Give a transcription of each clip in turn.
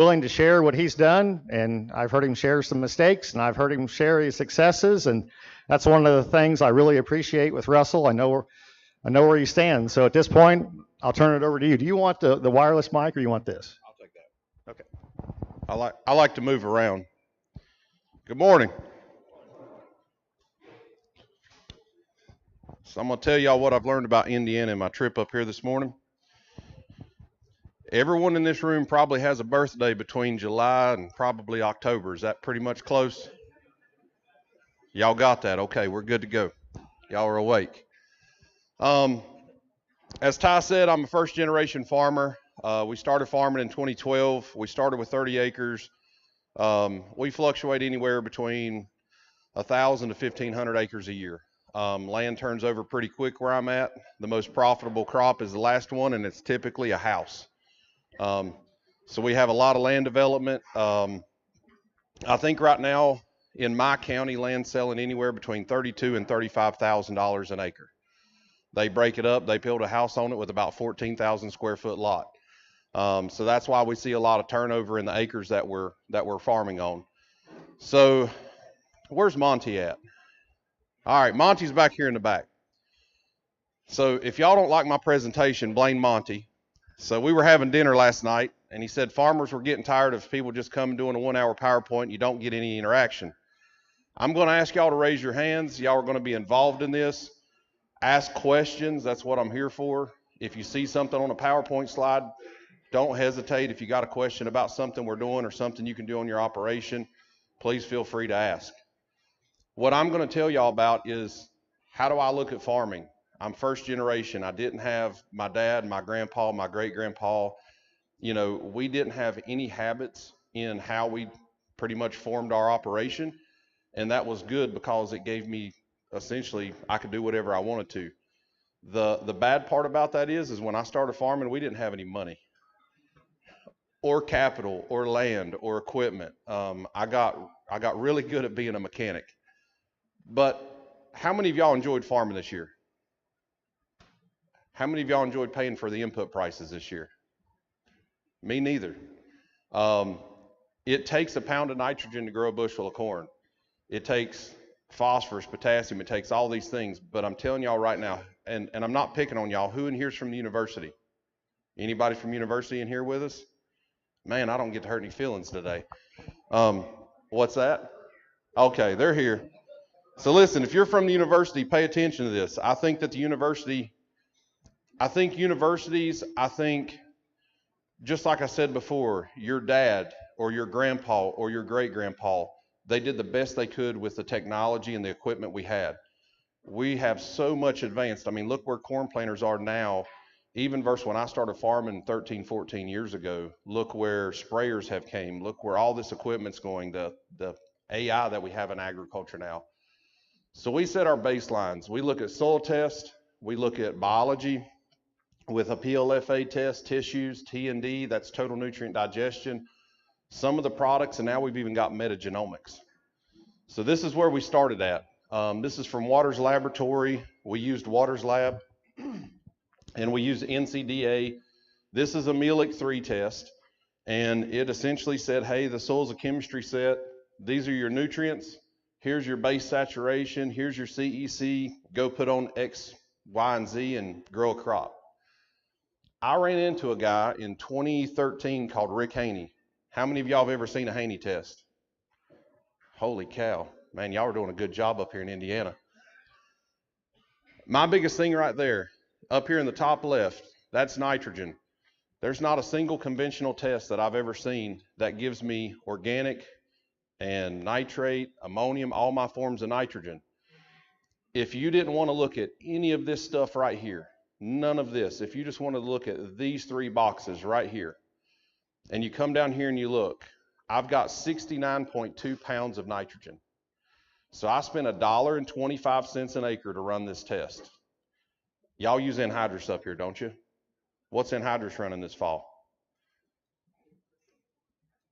willing to share what he's done, and I've heard him share some mistakes, and I've heard him share his successes, and that's one of the things I really appreciate with Russell. I know where he stands. So at this point, I'll turn it over to you. Do you want the wireless mic, or you want this? I'll take that. Okay. I like to move around. Good morning. So I'm going to tell y'all what I've learned about Indiana in my trip up here this morning. Everyone in this room probably has a birthday between July and probably October. Is that pretty much close? Y'all got that? Okay, we're good to go. Y'all are awake. As Ty said, I'm a first generation farmer. We started farming in 2012. We started with 30 acres. We fluctuate anywhere between 1,000 to 1,500 acres a year. Land turns over pretty quick where I'm at. The most profitable crop is the last one, and it's typically a house. So we have a lot of land development. I think right now in my county, land selling anywhere between $32,000 and $35,000 an acre. They break it up. They build a house on it with about 14,000 square foot lot. So that's why we see a lot of turnover in the acres that we're farming on. So where's Monty at? All right, Monty's back here in the back. So if y'all don't like my presentation, blame Monty. So we were having dinner last night, and he said farmers were getting tired of people just coming doing a 1 hour PowerPoint. You don't get any interaction. I'm going to ask y'all to raise your hands. Y'all are going to be involved in this. Ask questions. That's what I'm here for. If you see something on a PowerPoint slide, don't hesitate. If you got a question about something we're doing or something you can do on your operation, please feel free to ask. What I'm going to tell y'all about is, how do I look at farming? I'm first generation. I didn't have my dad, my grandpa, my great-grandpa. You know, we didn't have any habits in how we pretty much formed our operation, and that was good because it gave me, essentially, I could do whatever I wanted to. The bad part about that is when I started farming, we didn't have any money or capital or land or equipment. I got really good at being a mechanic. But how many of y'all enjoyed farming this year? How many of y'all enjoyed paying for the input prices this year? Me neither. It takes a pound of nitrogen to grow a bushel of corn. It takes phosphorus, potassium, it takes all these things. But I'm telling y'all right now, and I'm not picking on y'all, who in here's from the university? Anybody from university in here with us? Man, I don't get to hurt any feelings today. What's that? Okay, they're here. So listen, if you're from the university, pay attention to this. I think universities, just like I said before, your dad or your grandpa or your great-grandpa, they did the best they could with the technology and the equipment we had. We have so much advanced. I mean, look where corn planters are now, even versus when I started farming 13, 14 years ago. Look where sprayers have came. Look where all this equipment's going, the AI that we have in agriculture now. So we set our baselines. We look at soil test, we look at biology with a PLFA test, tissues, T&D, that's total nutrient digestion, some of the products, and now we've even got metagenomics. So this is where we started at. This is from Waters Laboratory. We used Waters Lab, and we used NCDA. This is a Melic 3 test, and it essentially said, hey, the soil's a chemistry set. These are your nutrients. Here's your base saturation, here's your CEC, go put on X, Y, and Z and grow a crop. I ran into a guy in 2013 called Rick Haney. How many of y'all have ever seen a Haney test? Holy cow, man, y'all are doing a good job up here in Indiana. My biggest thing right there, up here in the top left, that's nitrogen. There's not a single conventional test that I've ever seen that gives me organic and nitrate, ammonium, all my forms of nitrogen. If you didn't want to look at any of this stuff right here, none of this, if you just wanted to look at these 3 boxes right here, and you come down here and you look, I've got 69.2 pounds of nitrogen. So I spent $1.25 an acre to run this test. Y'all use anhydrous up here, don't you? What's anhydrous running this fall?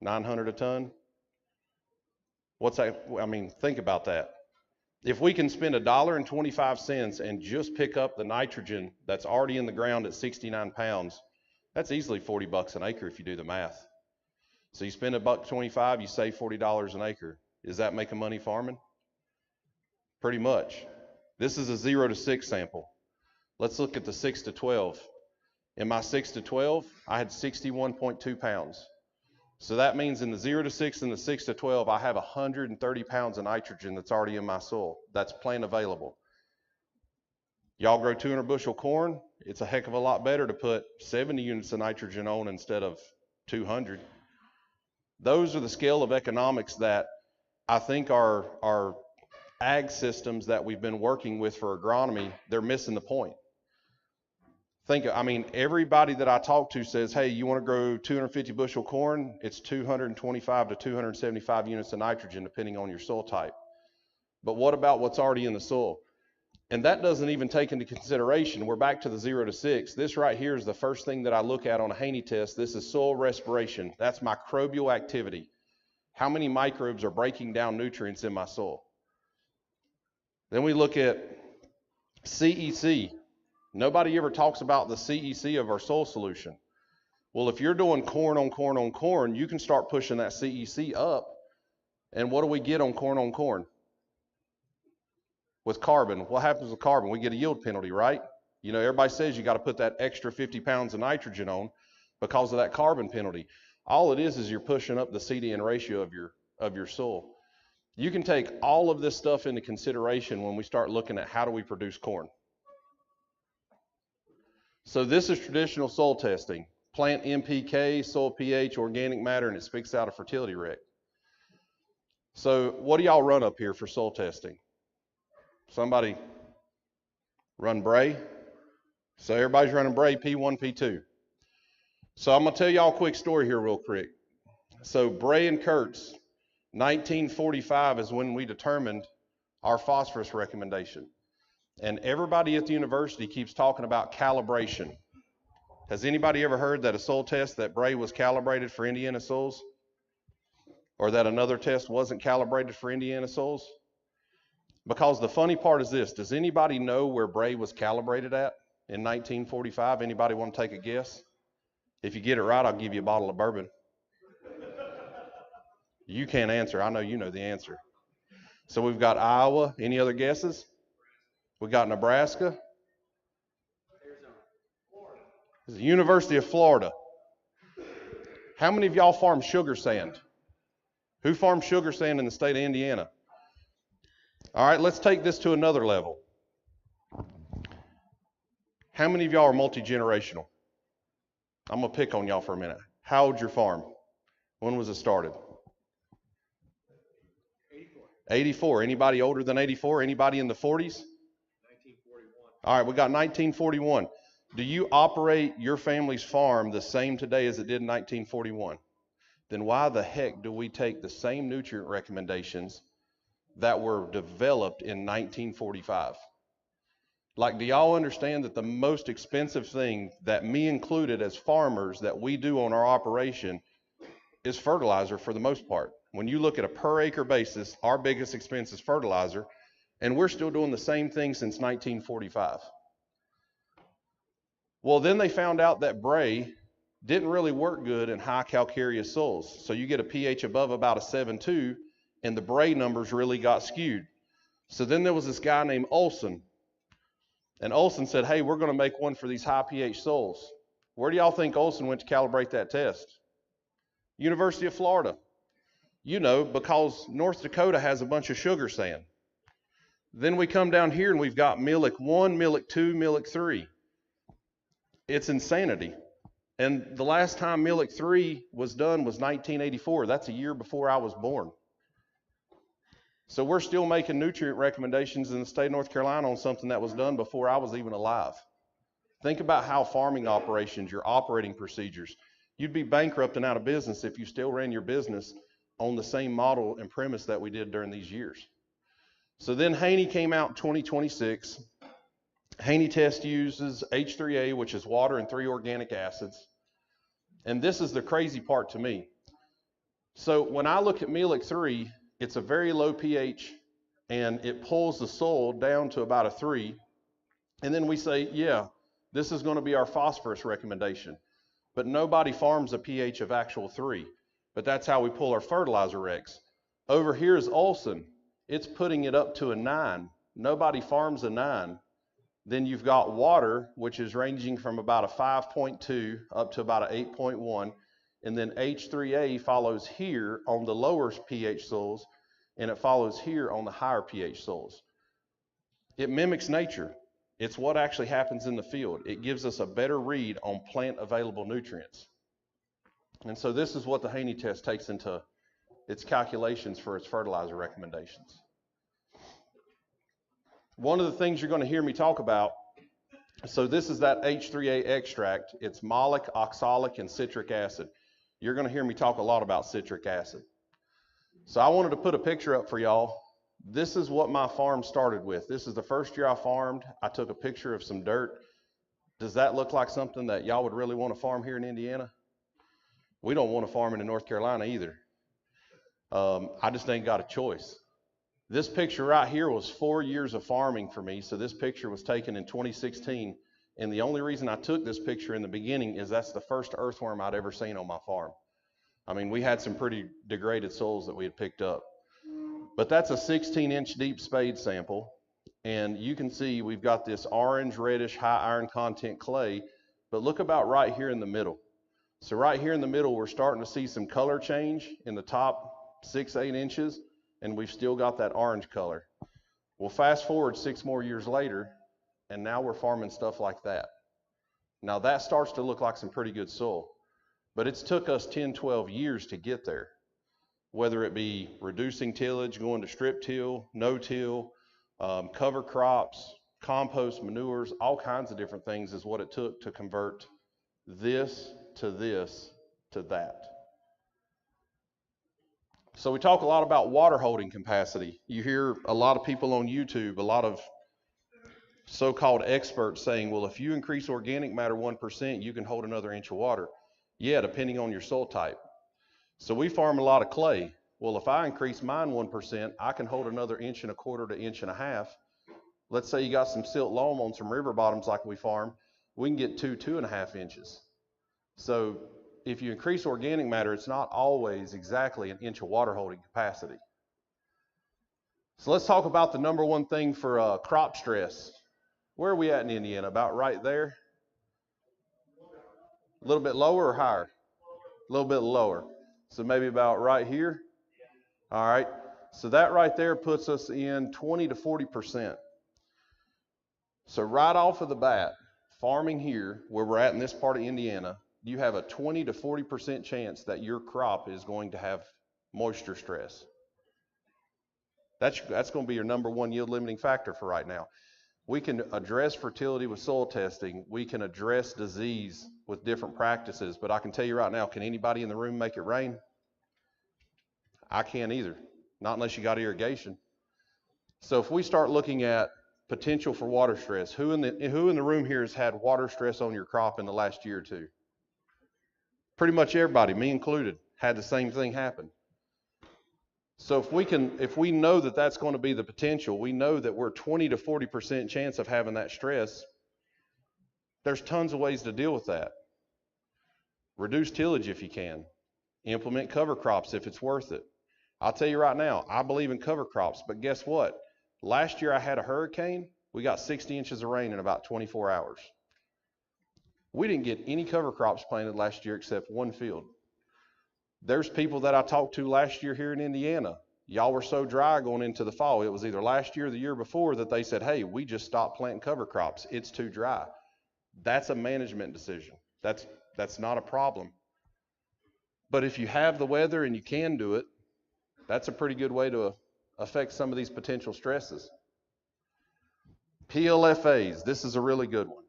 900 a ton? What's that? I mean, think about that. If we can spend $1.25 and just pick up the nitrogen that's already in the ground at 69 pounds, that's easily $40 an acre if you do the math. So you spend $1.25, you save $40 an acre. Is that making money farming? Pretty much. This is a 0 to 6 sample. Let's look at the 6 to 12. In my 6 to 12, I had 61.2 pounds. So that means in the 0 to 6 and the 6 to 12, I have 130 pounds of nitrogen that's already in my soil. That's plant available. Y'all grow 200 bushel corn, it's a heck of a lot better to put 70 units of nitrogen on instead of 200. Those are the scale of economics that I think our ag systems that we've been working with for agronomy, they're missing the point. Everybody that I talk to says, hey, you want to grow 250 bushel corn? It's 225 to 275 units of nitrogen, depending on your soil type. But what about what's already in the soil? And that doesn't even take into consideration, we're back to the 0 to 6. This right here is the first thing that I look at on a Haney test. This is soil respiration. That's microbial activity. How many microbes are breaking down nutrients in my soil? Then we look at CEC. Nobody ever talks about the CEC of our soil solution. Well, if you're doing corn on corn on corn, you can start pushing that CEC up. And what do we get on corn on corn? With carbon, what happens with carbon? We get a yield penalty, right? You know, everybody says you got to put that extra 50 pounds of nitrogen on because of that carbon penalty. All it is you're pushing up the CDN ratio of your soil. You can take all of this stuff into consideration when we start looking at how do we produce corn. So this is traditional soil testing. Plant NPK, soil pH, organic matter, and it spits out a fertility rec. So what do y'all run up here for soil testing? Somebody run Bray. So everybody's running Bray P1, P2. So I'm going to tell y'all a quick story here real quick. So Bray and Kurtz, 1945 is when we determined our phosphorus recommendation. And everybody at the university keeps talking about calibration. Has anybody ever heard that a soil test that Bray was calibrated for Indiana soils? Or that another test wasn't calibrated for Indiana soils? Because the funny part is this, does anybody know where Bray was calibrated at in 1945? Anybody want to take a guess? If you get it right, I'll give you a bottle of bourbon. You can't answer, I know you know the answer. So we've got Iowa, any other guesses? We got Nebraska. It's the University of Florida. How many of y'all farm sugar sand? Who farms sugar sand in the state of Indiana? All right, let's take this to another level. How many of y'all are multi-generational? I'm going to pick on y'all for a minute. How old's your farm? When was it started? 84. Anybody older than 84? Anybody in the 40s? 1941. All right, we got 1941. Do you operate your family's farm the same today as it did in 1941? Then why the heck do we take the same nutrient recommendations that were developed in 1945? Like, do y'all understand that the most expensive thing that me included as farmers that we do on our operation is fertilizer for the most part? When you look at a per acre basis, our biggest expense is fertilizer, and we're still doing the same thing since 1945. Well, then they found out that Bray didn't really work good in high calcareous soils. So you get a pH above about a 7.2, and the Bray numbers really got skewed. So then there was this guy named Olson. And Olson said, hey, we're going to make one for these high pH soils. Where do y'all think Olson went to calibrate that test? University of Florida. You know, because North Dakota has a bunch of sugar sand. Then we come down here and we've got Millic 1, Millic 2, Millic 3. It's insanity. And the last time Millic 3 was done was 1984. That's a year before I was born. So we're still making nutrient recommendations in the state of North Carolina on something that was done before I was even alive. Think about how farming operations, your operating procedures, you'd be bankrupt and out of business if you still ran your business on the same model and premise that we did during these years. So then Haney came out in 2026. Haney test uses H3A, which is water and 3 organic acids. And this is the crazy part to me. So when I look at Millic 3, it's a very low pH, and it pulls the soil down to about a 3. And then we say, yeah, this is going to be our phosphorus recommendation. But nobody farms a pH of actual 3. but that's how we pull our fertilizer Rex. Over here is Olson. It's putting it up to a 9. Nobody farms a 9. Then you've got water, which is ranging from about a 5.2 up to about an 8.1. And then H3A follows here on the lower pH soils, and it follows here on the higher pH soils. It mimics nature. It's what actually happens in the field. It gives us a better read on plant available nutrients. And so this is what the Haney test takes into its calculations for its fertilizer recommendations. One of the things you're going to hear me talk about, so this is that H3A extract. It's malic, oxalic, and citric acid. You're going to hear me talk a lot about citric acid. So I wanted to put a picture up for y'all. This is what my farm started with. This is the first year I farmed. I took a picture of some dirt. Does that look like something that y'all would really want to farm here in Indiana? We don't want to farm it in North Carolina either. I just ain't got a choice. This picture right here was 4 years of farming for me. So this picture was taken in 2016. And the only reason I took this picture in the beginning is that's the first earthworm I'd ever seen on my farm. I mean, we had some pretty degraded soils that we had picked up. But that's a 16-inch deep spade sample. And you can see we've got this orange, reddish, high iron content clay. But look about right here in the middle. So right here in the middle, we're starting to see some color change in the top 6-8 inches. And we've still got that orange color. Well, fast forward 6 more years later, and now we're farming stuff like that. Now that starts to look like some pretty good soil. But it's took us 10, 12 years to get there. Whether it be reducing tillage, going to strip till, no-till, cover crops, compost, manures, all kinds of different things is what it took to convert this to that. So we talk a lot about water holding capacity. You hear a lot of people on YouTube, a lot of so-called experts saying, well, if you increase organic matter 1%, you can hold another inch of water. Yeah, depending on your soil type. So we farm a lot of clay. Well, if I increase mine 1%, I can hold another 1.25 inches to 1.5 inches. Let's say you got some silt loam on some river bottoms like we farm, we can get 2.5 inches. So if you increase organic matter, it's not always exactly 1 inch of water holding capacity. So let's talk about the number one thing for crop stress. Where are we at in Indiana? About right there? A little bit lower or higher? A little bit lower. So maybe about right here. All right. So that right there puts us in 20 to 40%. So right off of the bat, farming here, where we're at in this part of Indiana, you have a 20 to 40% chance that your crop is going to have moisture stress. That's going to be your number one yield limiting factor for right now. We can address fertility with soil testing. We can address disease with different practices. But I can tell you right now, can anybody in the room make it rain? I can't either. Not unless you got irrigation. So if we start looking at potential for water stress, who in the room here has had water stress on your crop in the last year or two? Pretty much everybody, me included, had the same thing happen. So if we know that that's going to be the potential, we know that we're 20 to 40% chance of having that stress. There's tons of ways to deal with that. Reduce tillage if you can. Implement cover crops if it's worth it. I'll tell you right now, I believe in cover crops, but guess what? Last year I had a hurricane. We got 60 inches of rain in about 24 hours. We didn't get any cover crops planted last year except one field. There's people that I talked to last year here in Indiana. Y'all were so dry going into the fall. It was either last year or the year before that they said, hey, we just stopped planting cover crops. It's too dry. That's a management decision. That's not a problem. But if you have the weather and you can do it, that's a pretty good way to affect some of these potential stresses. PLFAs, this is a really good one.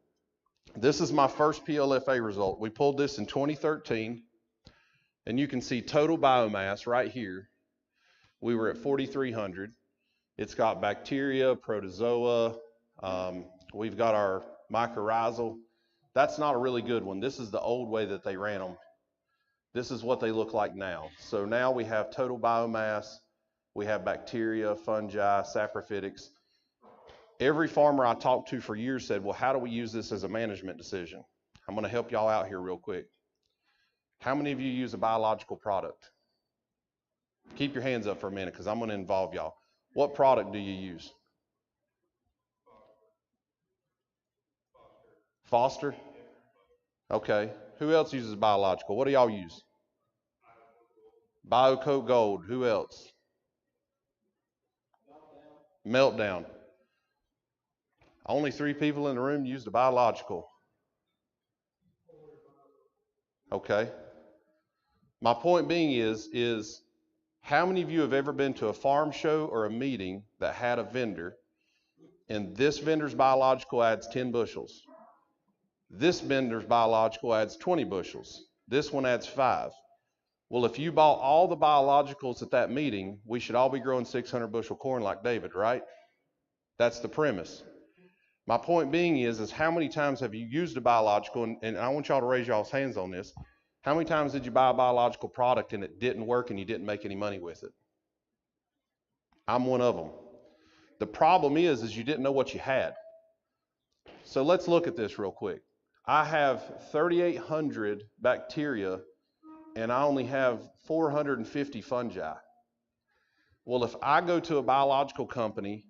This is my first PLFA result. We pulled this in 2013. And you can see total biomass right here. We were at 4,300. It's got bacteria, protozoa. We've got our mycorrhizal. That's not a really good one. This is the old way that they ran them. This is what they look like now. So now we have total biomass. We have bacteria, fungi, saprophytics. Every farmer I talked to for years said, well, how do we use this as a management decision? I'm going to help y'all out here real quick. How many of you use a biological product? Keep your hands up for a minute because I'm going to involve y'all. What product do you use? Foster? Okay. Who else uses biological? What do y'all use? BioCoat Gold. Who else? Meltdown. Only 3 people in the room used a biological. Okay. My point being is how many of you have ever been to a farm show or a meeting that had a vendor, and this vendor's biological adds 10 bushels? This vendor's biological adds 20 bushels. This one adds 5. Well, if you bought all the biologicals at that meeting, we should all be growing 600 bushel corn like David, right? That's the premise. My point being is how many times have you used a biological, and I want y'all to raise y'all's hands on this. How many times did you buy a biological product and it didn't work and you didn't make any money with it? I'm one of them. The problem is you didn't know what you had. So let's look at this real quick. I have 3,800 bacteria and I only have 450 fungi. Well, if I go to a biological company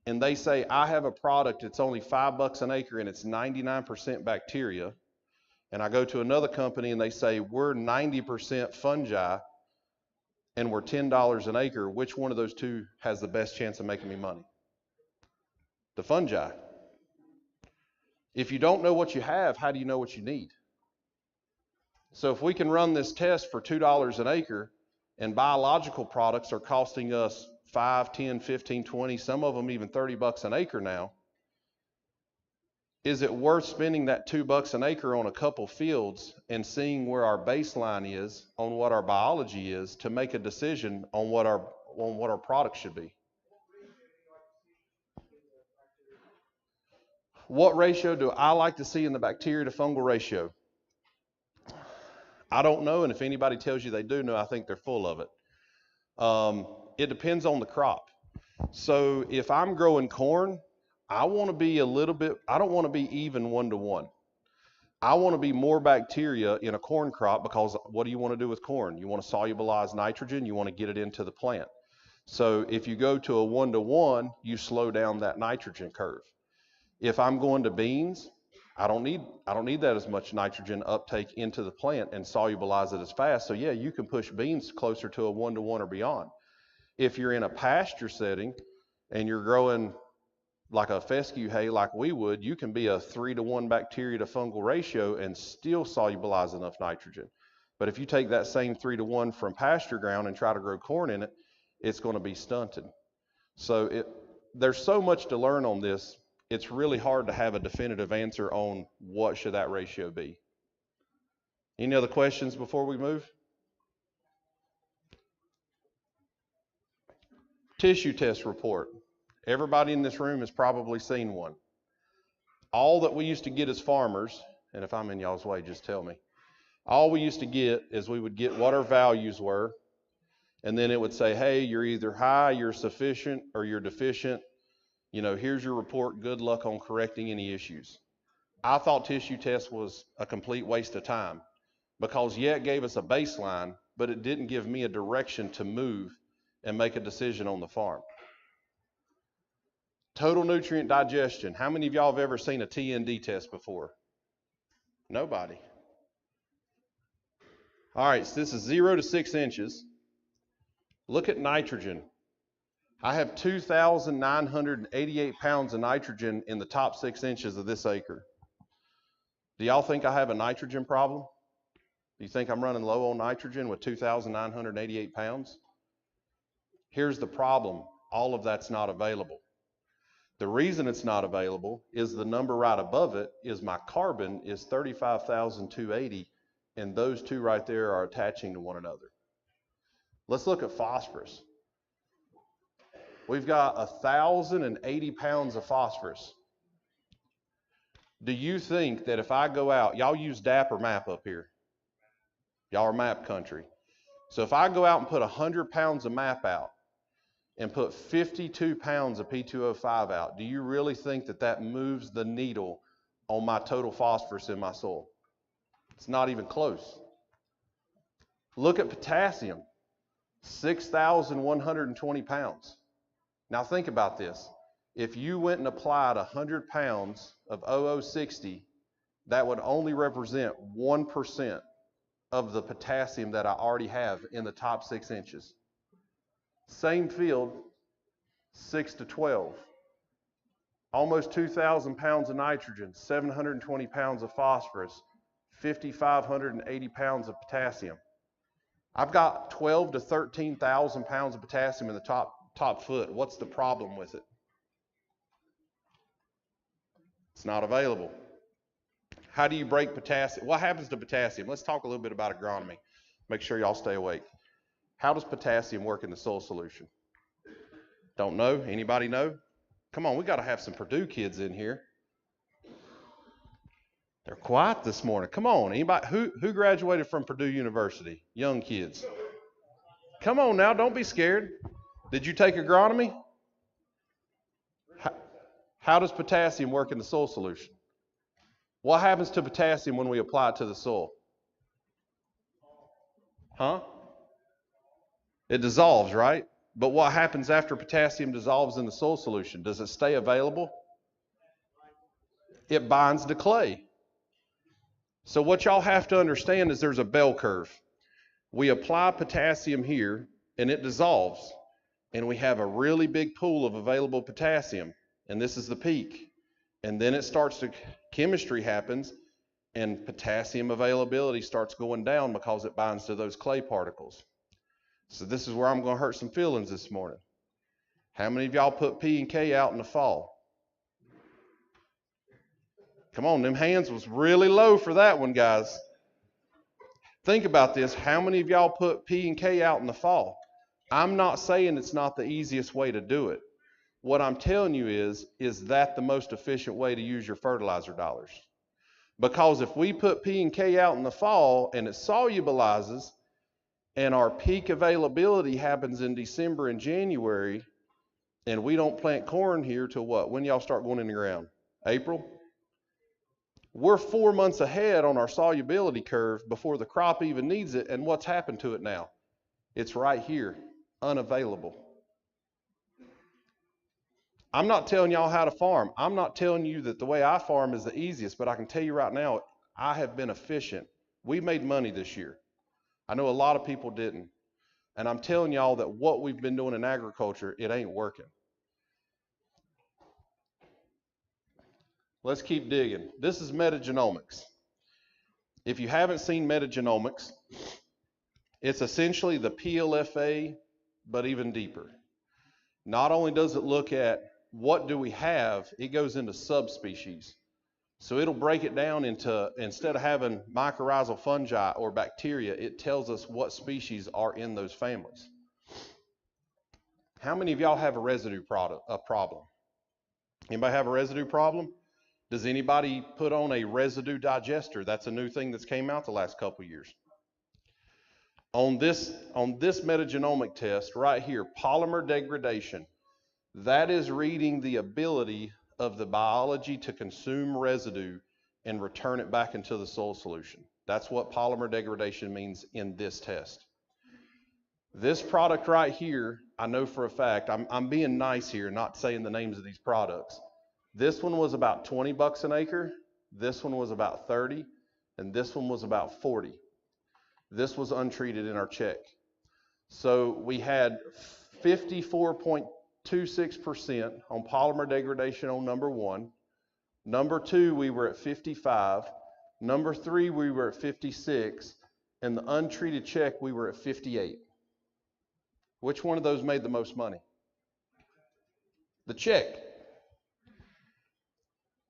and they say I have a product that's only $5 an acre and it's 99% bacteria, and I go to another company and they say we're 90% fungi and we're $10 an acre, which one of those two has the best chance of making me money? The fungi. If you don't know what you have, how do you know what you need? So if we can run this test for $2 an acre and biological products are costing us 5, 10, 15, 20, some of them even $30 an acre now, is it worth spending that $2 an acre on a couple fields and seeing where our baseline is on what our biology is to make a decision on what our product should be? What ratio do I like to see in the bacteria to fungal ratio? I don't know, and if anybody tells you they do know, I think they're full of it. It depends on the crop. So if I'm growing corn, I want to be I don't want to be even 1-to-1. I want to be more bacteria in a corn crop because what do you want to do with corn? You want to solubilize nitrogen, you want to get it into the plant. So if you go to a 1-to-1, you slow down that nitrogen curve. If I'm going to beans, I don't need that as much nitrogen uptake into the plant and solubilize it as fast. So yeah, you can push beans closer to a 1-to-1 or beyond. If you're in a pasture setting and you're growing like a fescue hay like we would, you can be a 3-to-1 bacteria to fungal ratio and still solubilize enough nitrogen. But if you take that same 3-to-1 from pasture ground and try to grow corn in it, it's going to be stunted. So there's so much to learn on this. It's really hard to have a definitive answer on what should that ratio be. Any other questions before we move? Tissue test report. Everybody in this room has probably seen one. All that we used to get as farmers, and if I'm in y'all's way, just tell me. All we used to get is we would get what our values were, and then it would say, hey, you're either high, you're sufficient, or you're deficient. You know, here's your report. Good luck on correcting any issues. I thought tissue test was a complete waste of time because, yeah, it gave us a baseline, but it didn't give me a direction to move and make a decision on the farm. Total nutrient digestion. How many of y'all have ever seen a TND test before? Nobody. All right, so this is 0 to 6 inches. Look at nitrogen. I have 2,988 pounds of nitrogen in the top 6 inches of this acre. Do y'all think I have a nitrogen problem? Do you think I'm running low on nitrogen with 2,988 pounds? Here's the problem. All of that's not available. The reason it's not available is the number right above it is my carbon is 35,280, and those two right there are attaching to one another. Let's look at phosphorus. We've got 1,080 pounds of phosphorus. Do you think that if I go out, y'all use DAP or MAP up here? Y'all are MAP country. So if I go out and put 100 pounds of MAP out and put 52 pounds of P2O5 out, do you really think that that moves the needle on my total phosphorus in my soil? It's not even close. Look at potassium, 6,120 pounds. Now think about this. If you went and applied 100 pounds of 0060, that would only represent 1% of the potassium that I already have in the top 6 inches. Same field, 6 to 12. Almost 2,000 pounds of nitrogen, 720 pounds of phosphorus, 5,580 pounds of potassium. I've got 12 to 13,000 pounds of potassium in the top foot. What's the problem with it? It's not available. How do you break potassium? What happens to potassium? Let's talk a little bit about agronomy. Make sure y'all stay awake. How does potassium work in the soil solution? Don't know? Anybody know? Come on, we got to have some Purdue kids in here. They're quiet this morning. Come on, anybody who graduated from Purdue University? Young kids. Come on now, don't be scared. Did you take agronomy? How does potassium work in the soil solution? What happens to potassium when we apply it to the soil? Huh? It dissolves, right? But what happens after potassium dissolves in the soil solution? Does it stay available? It binds to clay. So what y'all have to understand is there's a bell curve. We apply potassium here and it dissolves, and we have a really big pool of available potassium, and this is the peak. And then it starts to, chemistry happens, and potassium availability starts going down because it binds to those clay particles. So this is where I'm going to hurt some feelings this morning. How many of y'all put P and K out in the fall? Come on, them hands was really low for that one, guys. Think about this. How many of y'all put P and K out in the fall? I'm not saying it's not the easiest way to do it. What I'm telling you is that the most efficient way to use your fertilizer dollars? Because if we put P and K out in the fall and it solubilizes and our peak availability happens in December and January, and we don't plant corn here till what? When y'all start going in the ground? April? We're 4 months ahead on our solubility curve before the crop even needs it, and what's happened to it now? It's right here, unavailable. I'm not telling y'all how to farm. I'm not telling you that the way I farm is the easiest, but I can tell you right now, I have been efficient. We made money this year. I know a lot of people didn't. And I'm telling y'all that what we've been doing in agriculture, it ain't working. Let's keep digging. This is metagenomics. If you haven't seen metagenomics, it's essentially the PLFA, but even deeper. Not only does it look at what do we have, it goes into subspecies. So it'll break it down into, instead of having mycorrhizal fungi or bacteria, it tells us what species are in those families. How many of y'all have a residue problem? Anybody have a residue problem? Does anybody put on a residue digester? That's a new thing that's came out the last couple of years. On this metagenomic test right here, polymer degradation, that is reading the ability of the biology to consume residue and return it back into the soil solution. That's what polymer degradation means in this test. This product right here, I know for a fact, I'm being nice here, not saying the names of these products. This one was about 20 bucks an acre, this one was about 30, and this one was about 40. This was untreated in our check. So we had 54.26% on polymer degradation on number 1. Number 2, we were at 55. Number 3, we were at 56. And the untreated check, we were at 58. Which one of those made the most money? The check.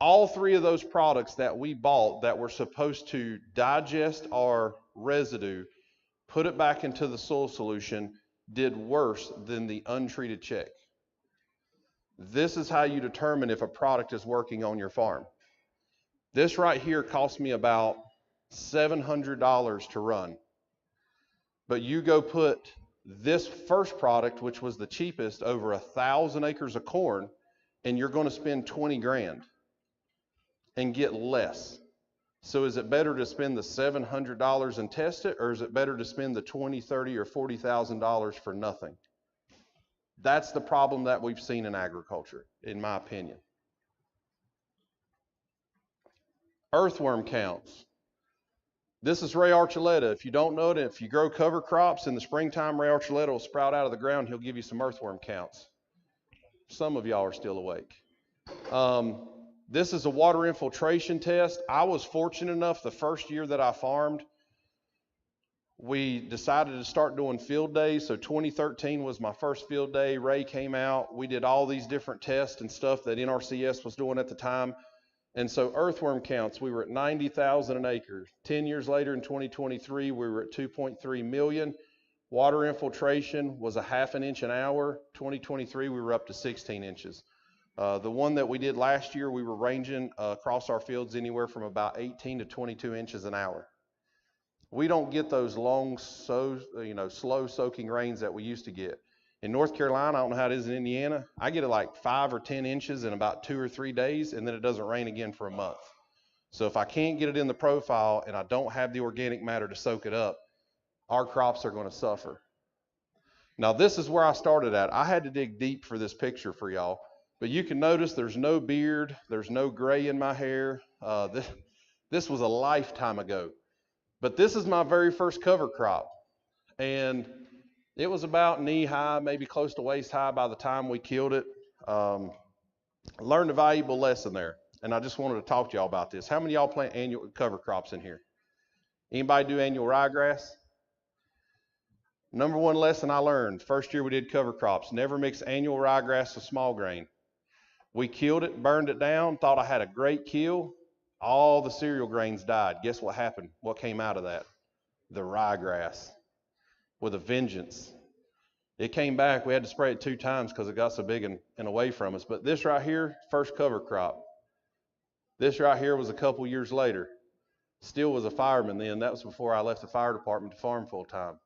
All 3 of those products that we bought that were supposed to digest our residue, put it back into the soil solution, did worse than the untreated check. This is how you determine if a product is working on your farm. This right here cost me about $700 to run. But you go put this first product, which was the cheapest, over 1,000 acres of corn, and you're going to spend 20 grand and get less. So is it better to spend the $700 and test it, or is it better to spend the $20, $30, or $40,000 for nothing? That's the problem that we've seen in agriculture, in my opinion. Earthworm counts. This is Ray Archuleta. If you don't know it, if you grow cover crops in the springtime, Ray Archuleta will sprout out of the ground. He'll give you some earthworm counts. Some of y'all are still awake. This is a water infiltration test. I was fortunate enough the first year that I farmed, we decided to start doing field days. So 2013 was my first field day. Ray came out. We did all these different tests and stuff that NRCS was doing at the time. And so earthworm counts, we were at 90,000 an acre. 10 years later in 2023, we were at 2.3 million. Water infiltration was a ½ an inch an hour. 2023, we were up to 16 inches. The one that we did last year, we were ranging across our fields anywhere from about 18 to 22 inches an hour. We don't get those long, slow soaking rains that we used to get. In North Carolina, I don't know how it is in Indiana, I get it like 5 or 10 inches in about 2 or 3 days, and then it doesn't rain again for a month. So if I can't get it in the profile and I don't have the organic matter to soak it up, our crops are going to suffer. Now this is where I started at. I had to dig deep for this picture for y'all. But you can notice there's no beard, there's no gray in my hair. This was a lifetime ago. But this is my very first cover crop. And it was about knee high, maybe close to waist high by the time we killed it. Learned a valuable lesson there. And I just wanted to talk to y'all about this. How many of y'all plant annual cover crops in here? Anybody do annual ryegrass? Number one lesson I learned, first year we did cover crops, never mix annual ryegrass with small grain. We killed it, burned it down, thought I had a great kill. All the cereal grains died. Guess what happened? What came out of that? The ryegrass with a vengeance. It came back. We had to spray it 2 times because it got so big and away from us. But this right here, first cover crop. This right here was a couple years later. Still was a fireman then. That was before I left the fire department to farm full time.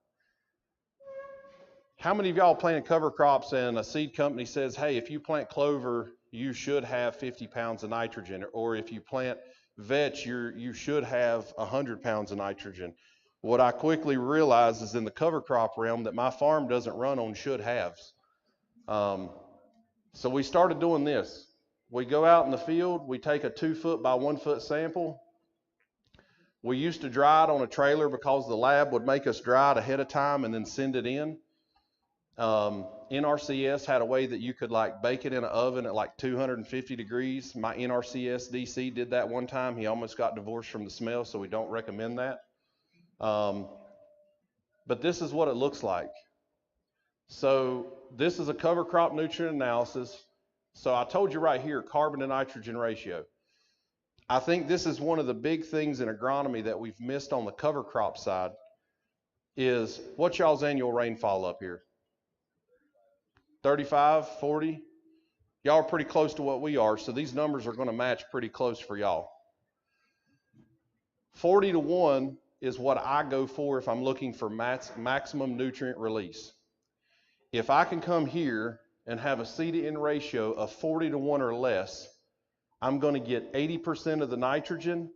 How many of y'all planted cover crops and a seed company says, hey, if you plant clover, you should have 50 pounds of nitrogen, or if you plant vetch, you should have 100 pounds of nitrogen? What I quickly realized is in the cover crop realm that my farm doesn't run on should haves. So we started doing this. We go out in the field, we take a 2 foot by 1 foot sample. We used to dry it on a trailer because the lab would make us dry it ahead of time and then send it in. NRCS had a way that you could like bake it in an oven at like 250 degrees. My NRCS DC did that one time. He almost got divorced from the smell, so we don't recommend that. But this is what it looks like. So this is a cover crop nutrient analysis. So I told you right here, carbon to nitrogen ratio. I think this is one of the big things in agronomy that we've missed on the cover crop side is what's y'all's annual rainfall up here? 35, 40? Y'all are pretty close to what we are, so these numbers are going to match pretty close for y'all. 40 to 1 is what I go for if I'm looking for maximum nutrient release. If I can come here and have a C to N ratio of 40 to 1 or less, I'm going to get 80% of the nitrogen,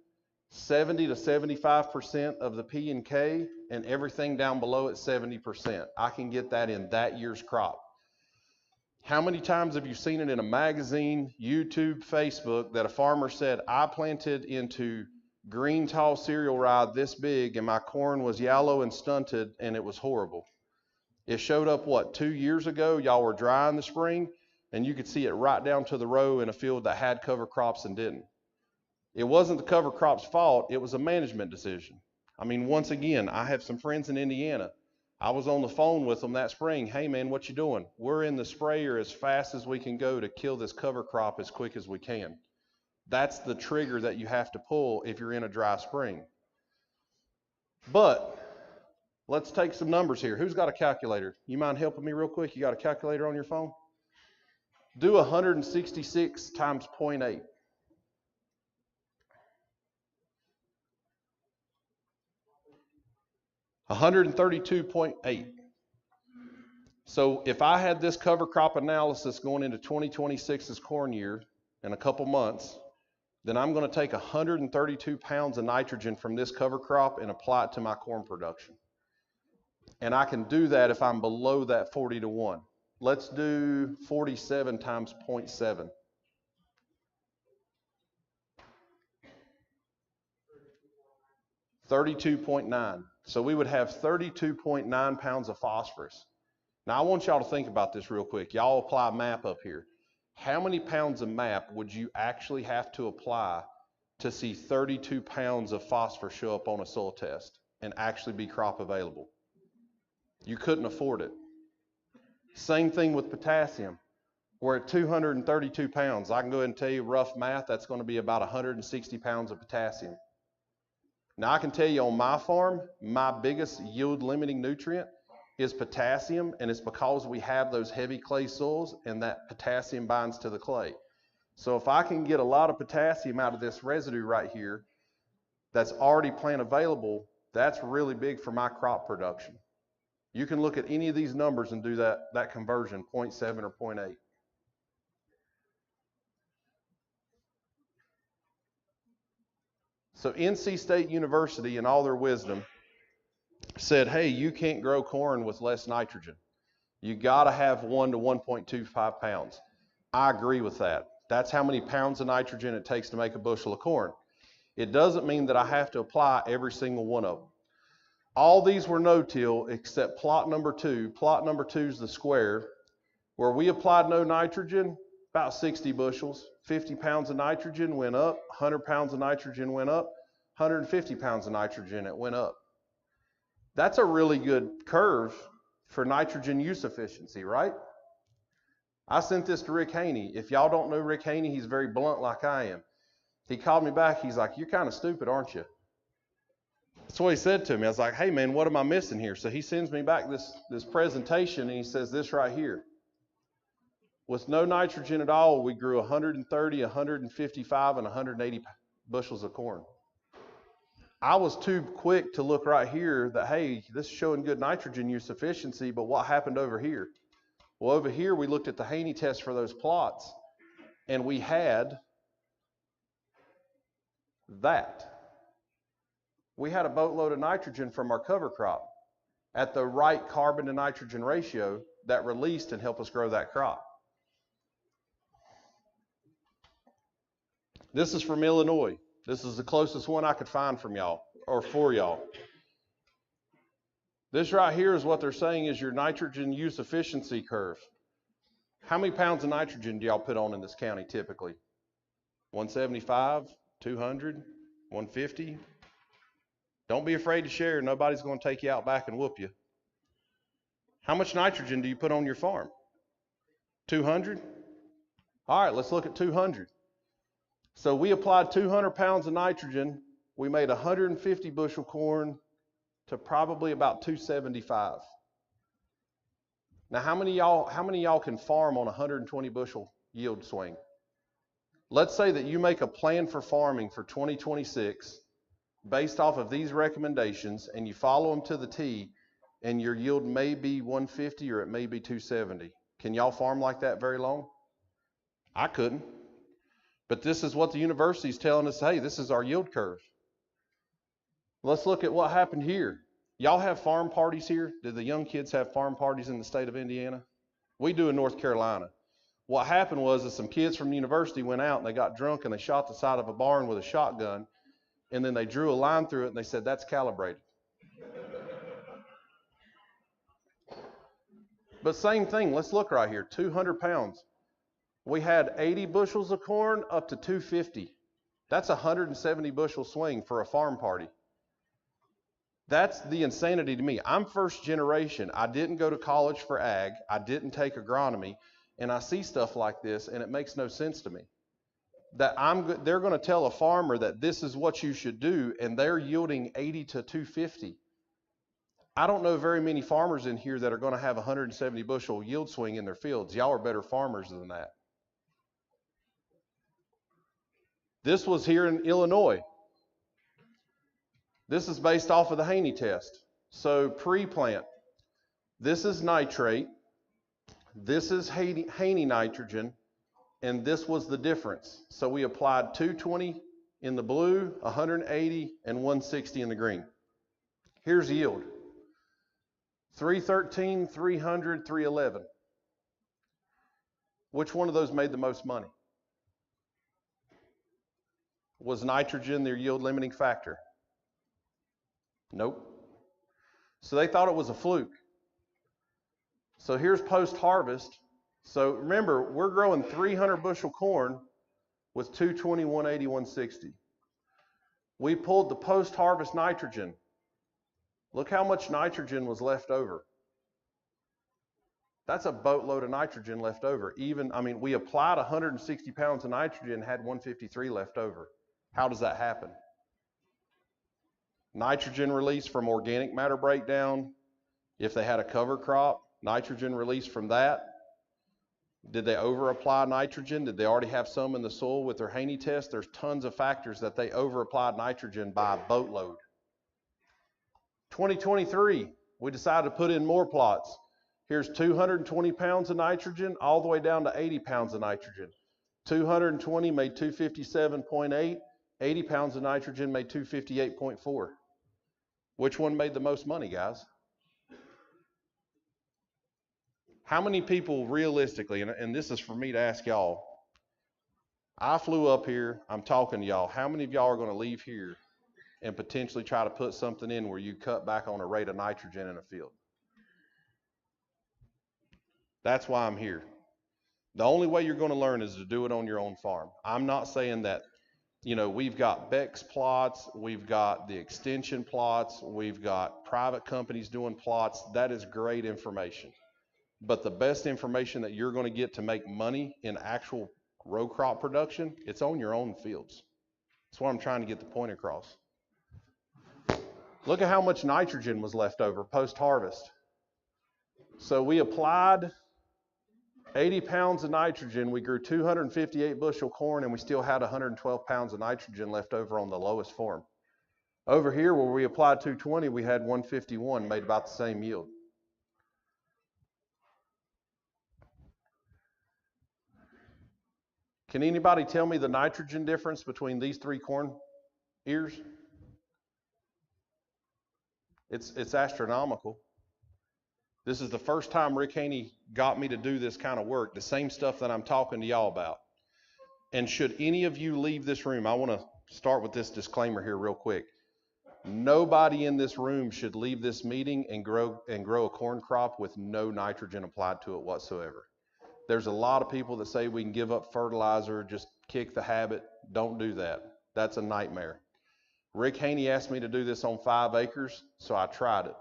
70 to 75% of the P and K, and everything down below at 70%. I can get that in that year's crop. How many times have you seen it in a magazine, YouTube, Facebook, that a farmer said, I planted into green tall cereal rye this big and my corn was yellow and stunted and it was horrible? It showed up, what, 2 years ago? Y'all were dry in the spring and you could see it right down to the row in a field that had cover crops and didn't. It wasn't the cover crop's fault, it was a management decision. I mean, once again, I have some friends in Indiana. I was on the phone with them that spring. Hey man, what you doing? We're in the sprayer as fast as we can go to kill this cover crop as quick as we can. That's the trigger that you have to pull if you're in a dry spring. But let's take some numbers here. Who's got a calculator? You mind helping me real quick? You got a calculator on your phone? Do 166 times 0.8. $132.8. So if I had this cover crop analysis going into 2026's corn year in a couple months, then I'm going to take 132 pounds of nitrogen from this cover crop and apply it to my corn production. And I can do that if I'm below that 40 to 1. Let's do 47 times 0.7. $32.9. So we would have 32.9 pounds of phosphorus. Now I want y'all to think about this real quick. Y'all apply MAP up here. How many pounds of MAP would you actually have to apply to see 32 pounds of phosphorus show up on a soil test and actually be crop available? You couldn't afford it. Same thing with potassium. We're at 232 pounds. I can go ahead and tell you rough math, that's going to be about 160 pounds of potassium. Now I can tell you on my farm, my biggest yield limiting nutrient is potassium, and it's because we have those heavy clay soils and that potassium binds to the clay. So if I can get a lot of potassium out of this residue right here that's already plant available, that's really big for my crop production. You can look at any of these numbers and do that conversion, 0.7 or 0.8. So NC State University, in all their wisdom, said, hey, you can't grow corn with less nitrogen. You got to have 1 to 1.25 pounds. I agree with that. That's how many pounds of nitrogen it takes to make a bushel of corn. It doesn't mean that I have to apply every single one of them. All these were no-till except plot number 2. Plot number 2 is the square, where we applied no nitrogen, about 60 bushels. 50 pounds of nitrogen went up, 100 pounds of nitrogen went up, 150 pounds of nitrogen, it went up. That's a really good curve for nitrogen use efficiency, right? I sent this to Rick Haney. If y'all don't know Rick Haney, he's very blunt like I am. He called me back, he's like, you're kind of stupid, aren't you? That's what he said to me. I was like, hey man, what am I missing here? So he sends me back this presentation and he says this right here. With no nitrogen at all, we grew 130, 155, and 180 bushels of corn. I was too quick to look right here that, hey, this is showing good nitrogen use efficiency, but what happened over here? Well, over here, we looked at the Haney test for those plots, and we had that. We had a boatload of nitrogen from our cover crop at the right carbon to nitrogen ratio that released and helped us grow that crop. This is from Illinois. This is the closest one I could find from y'all, or for y'all. This right here is what they're saying is your nitrogen use efficiency curve. How many pounds of nitrogen do y'all put on in this county typically? 175, 200, 150? Don't be afraid to share. Nobody's going to take you out back and whoop you. How much nitrogen do you put on your farm? 200? All right, let's look at 200. So we applied 200 pounds of nitrogen. We made 150 bushel corn to probably about 275. Now, how many of y'all can farm on a 120 bushel yield swing? Let's say that you make a plan for farming for 2026 based off of these recommendations and you follow them to the T and your yield may be 150 or it may be 270. Can y'all farm like that very long? I couldn't. But this is what the university is telling us, hey, this is our yield curve. Let's look at what happened here. Y'all have farm parties here? Do the young kids have farm parties in the state of Indiana? We do in North Carolina. What happened was that some kids from the university went out and they got drunk and they shot the side of a barn with a shotgun and then they drew a line through it and they said, that's calibrated. But same thing, let's look right here, 200 pounds. We had 80 bushels of corn up to 250. That's a 170 bushel swing for a farm party. That's the insanity to me. I'm first generation. I didn't go to college for ag. I didn't take agronomy. And I see stuff like this and it makes no sense to me. That they're going to tell a farmer that this is what you should do and they're yielding 80 to 250. I don't know very many farmers in here that are going to have 170 bushel yield swing in their fields. Y'all are better farmers than that. This was here in Illinois. This is based off of the Haney test. So pre-plant, this is nitrate, this is Haney nitrogen, and this was the difference. So we applied 220 in the blue, 180, and 160 in the green. Here's yield. 313, 300, 311. Which one of those made the most money? Was nitrogen their yield limiting factor? Nope. So they thought it was a fluke. So here's post-harvest. So remember, we're growing 300 bushel corn with 220, 180, 160. We pulled the post-harvest nitrogen. Look how much nitrogen was left over. That's a boatload of nitrogen left over. We applied 160 pounds of nitrogen, had 153 left over. How does that happen? Nitrogen release from organic matter breakdown. If they had a cover crop, nitrogen release from that. Did they over apply nitrogen? Did they already have some in the soil with their Haney test? There's tons of factors that they over applied nitrogen by a boatload. 2023, we decided to put in more plots. Here's 220 pounds of nitrogen all the way down to 80 pounds of nitrogen. 220 made 257.8. 80 pounds of nitrogen made 258.4. Which one made the most money, guys? How many people realistically, and this is for me to ask y'all, I flew up here, I'm talking to y'all, how many of y'all are going to leave here and potentially try to put something in where you cut back on a rate of nitrogen in a field? That's why I'm here. The only way you're going to learn is to do it on your own farm. I'm not saying that, we've got Beck's plots, we've got the extension plots, we've got private companies doing plots. That is great information. But the best information that you're going to get to make money in actual row crop production, it's on your own fields. That's what I'm trying to get the point across. Look at how much nitrogen was left over post-harvest. So we applied 80 pounds of nitrogen. We grew 258 bushel corn, and we still had 112 pounds of nitrogen left over on the lowest form. Over here, where we applied 220, we had 151, made about the same yield. Can anybody tell me the nitrogen difference between these three corn ears? It's astronomical. This is the first time Rick Haney got me to do this kind of work, the same stuff that I'm talking to y'all about. And should any of you leave this room, I want to start with this disclaimer here real quick. Nobody in this room should leave this meeting and grow a corn crop with no nitrogen applied to it whatsoever. There's a lot of people that say we can give up fertilizer, just kick the habit. Don't do that. That's a nightmare. Rick Haney asked me to do this on 5 acres, so I tried it.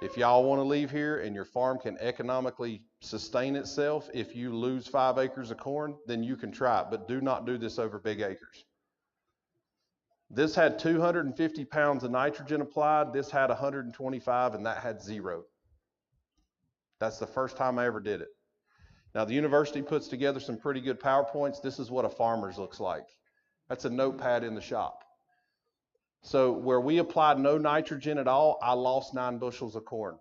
If y'all want to leave here and your farm can economically sustain itself, if you lose 5 acres of corn, then you can try it, but do not do this over big acres. This had 250 pounds of nitrogen applied. This had 125, and that had 0. That's the first time I ever did it. Now, the university puts together some pretty good PowerPoints. This is what a farmer's looks like. That's a notepad in the shop. So where we applied no nitrogen at all, I lost 9 bushels of corn.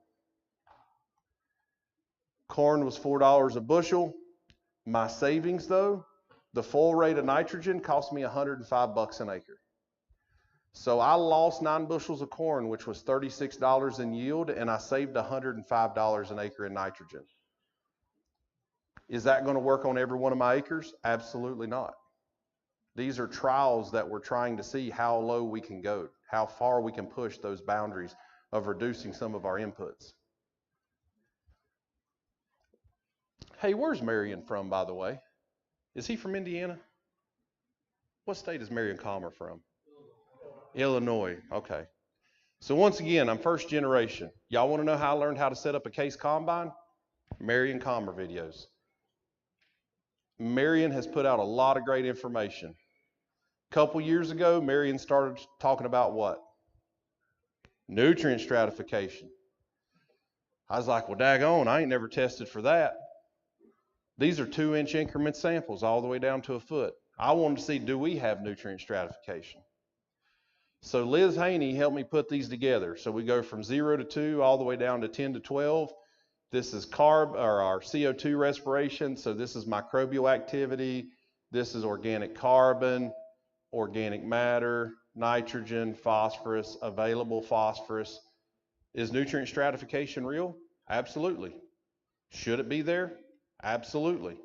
Corn was $4 a bushel. My savings, though, the full rate of nitrogen cost me $105 an acre. So I lost 9 bushels of corn, which was $36 in yield, and I saved $105 an acre in nitrogen. Is that going to work on every one of my acres? Absolutely not. These are trials that we're trying to see how low we can go, how far we can push those boundaries of reducing some of our inputs. Hey, where's Marion from, by the way? Is he from Indiana? What state is Marion Calmer from? Illinois. Okay. So once again, I'm first generation. Y'all want to know how I learned how to set up a case combine? Marion Calmer videos. Marion has put out a lot of great information. A couple years ago, Marion started talking about what? Nutrient stratification. I was like, well, daggone, I ain't never tested for that. These are 2-inch increment samples all the way down to a foot. I wanted to see, do we have nutrient stratification? So Liz Haney helped me put these together. So we go from 0 to 2 all the way down to 10 to 12. This is our CO2 respiration. So this is microbial activity. This is organic carbon, organic matter, nitrogen, phosphorus, available phosphorus. Is nutrient stratification real? Absolutely. Should it be there? Absolutely.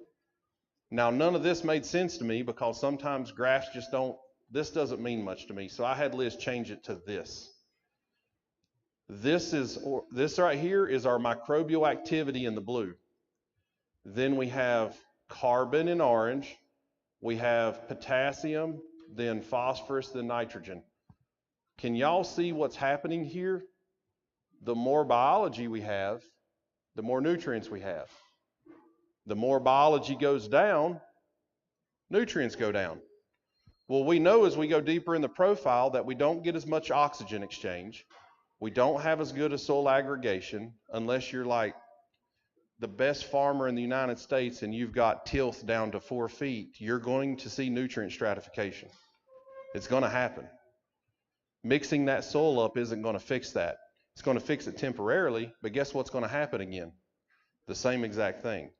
Now, none of this made sense to me because sometimes graphs just don't, this doesn't mean much to me. So I had Liz change it to this. This right here is our microbial activity in the blue. Then we have carbon in orange. We have potassium, then phosphorus, then nitrogen. Can y'all see what's happening here? The more biology we have, the more nutrients we have. The more biology goes down, nutrients go down. Well, we know as we go deeper in the profile that we don't get as much oxygen exchange. We don't have as good a soil aggregation unless you're like the best farmer in the United States and you've got tilth down to 4 feet. You're going to see nutrient stratification. It's going to happen. Mixing that soil up isn't going to fix that. It's going to fix it temporarily, but guess what's going to happen again? The same exact thing.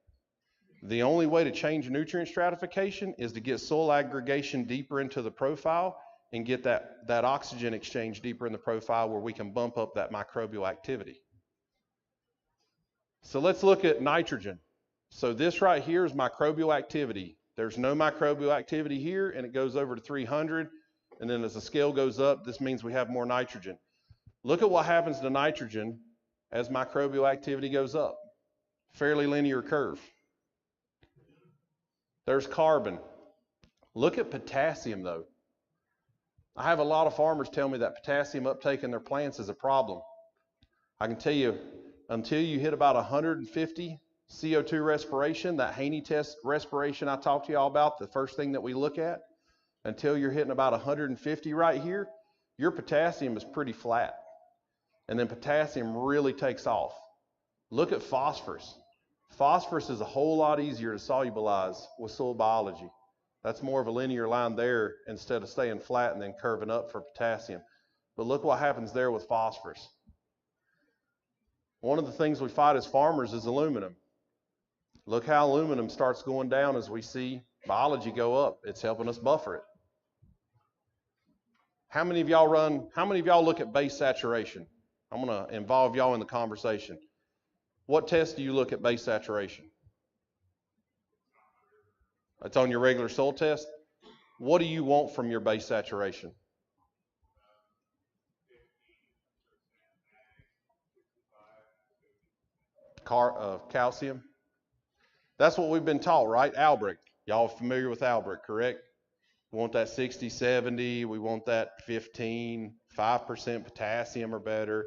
The only way to change nutrient stratification is to get soil aggregation deeper into the profile and get that oxygen exchange deeper in the profile where we can bump up that microbial activity. So let's look at nitrogen. So this right here is microbial activity. There's no microbial activity here, and it goes over to 300. And then as the scale goes up, this means we have more nitrogen. Look at what happens to nitrogen as microbial activity goes up. Fairly linear curve. There's carbon. Look at potassium though. I have a lot of farmers tell me that potassium uptake in their plants is a problem. I can tell you, until you hit about 150 CO2 respiration, that Haney test respiration I talked to you all about, the first thing that we look at, until you're hitting about 150 right here, your potassium is pretty flat. And then potassium really takes off. Look at phosphorus. Phosphorus is a whole lot easier to solubilize with soil biology. That's more of a linear line there instead of staying flat and then curving up for potassium. But look what happens there with phosphorus. One of the things we fight as farmers is aluminum. Look how aluminum starts going down as we see biology go up. It's helping us buffer it. How many of y'all look at base saturation? I'm going to involve y'all in the conversation. What test do you look at base saturation? It's on your regular soil test. What do you want from your base saturation? Calcium. That's what we've been taught, right? Albric. Y'all familiar with Albric, correct? We want that 60, 70. We want that 15, 5% potassium or better.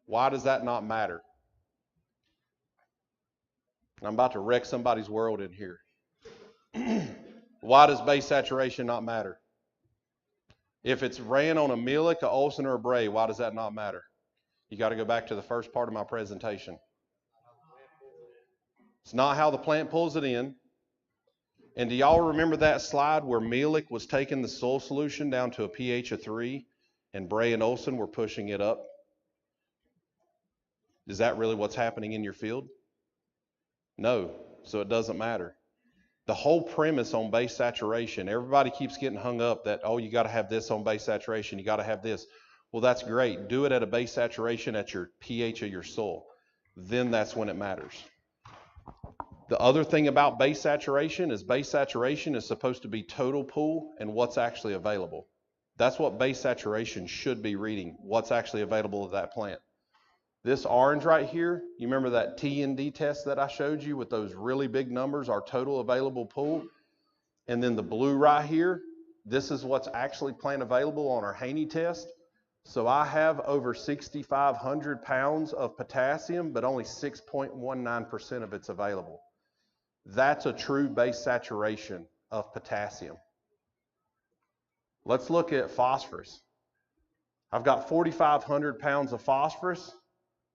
Why does that not matter? I'm about to wreck somebody's world in here. Why does base saturation not matter? If it's ran on a Millick, a Olsen, or a Bray, why does that not matter? You got to go back to the first part of my presentation. It's not how the plant pulls it in. And do y'all remember that slide where Millick was taking the soil solution down to a pH of 3 and Bray and Olsen were pushing it up? Is that really what's happening in your field? No, so it doesn't matter. The whole premise on base saturation, everybody keeps getting hung up that, oh, you got to have this on base saturation, you got to have this. Well, that's great. Do it at a base saturation at your pH of your soil. Then that's when it matters. The other thing about base saturation is supposed to be total pool and what's actually available. That's what base saturation should be reading, what's actually available to that plant. This orange right here, you remember that T&D test that I showed you with those really big numbers, our total available pool? And then the blue right here, this is what's actually plant available on our Haney test. So I have over 6,500 pounds of potassium, but only 6.19% of it's available. That's a true base saturation of potassium. Let's look at phosphorus. I've got 4,500 pounds of phosphorus,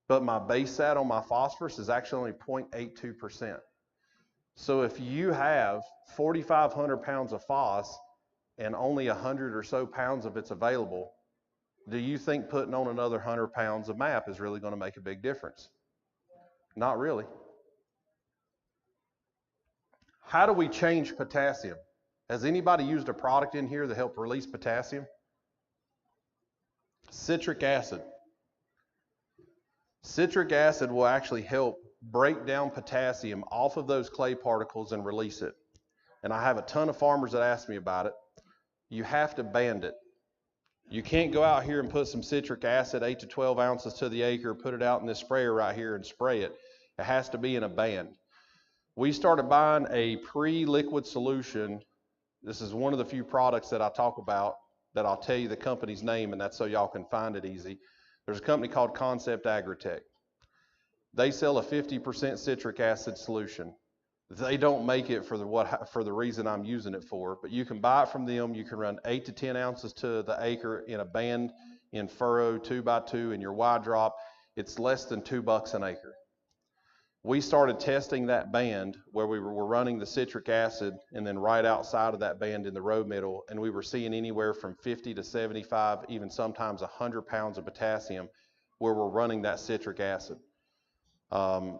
but my base sat on my phosphorus is actually only 0.82%. So if you have 4,500 pounds of phos and only 100 or so pounds of it's available, do you think putting on another 100 pounds of MAP is really going to make a big difference? Not really. How do we change potassium? Has anybody used a product in here that helped release potassium? Citric acid. Citric acid will actually help break down potassium off of those clay particles and release it. And I have a ton of farmers that ask me about it. You have to band it. You can't go out here and put some citric acid, 8 to 12 ounces to the acre, put it out in this sprayer right here and spray it. It has to be in a band. We started buying a pre-liquid solution. This is one of the few products that I talk about that I'll tell you the company's name, and that's so y'all can find it easy. There's a company called Concept Agritech. They sell a 50% citric acid solution. They don't make it for the reason I'm using it for, but you can buy it from them. You can run 8 to 10 ounces to the acre in a band in furrow 2x2 in your wide drop. It's less than $2 an acre. We started testing that band where we were running the citric acid and then right outside of that band in the row middle, and we were seeing anywhere from 50 to 75, even sometimes 100 pounds of potassium where we're running that citric acid.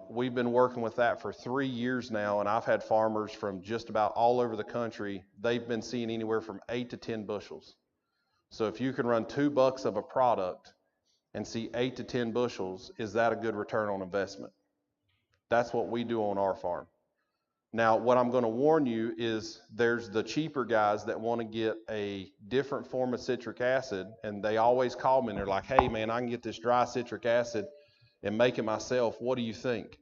We've been working with that for 3 years now, and I've had farmers from just about all over the country. They've been seeing anywhere from 8 to 10 bushels. So if you can run $2 of a product and see 8 to 10 bushels, is that a good return on investment? That's what we do on our farm. Now, what I'm going to warn you is there's the cheaper guys that want to get a different form of citric acid, and they always call me and they're like, hey man, I can get this dry citric acid and make it myself. What do you think?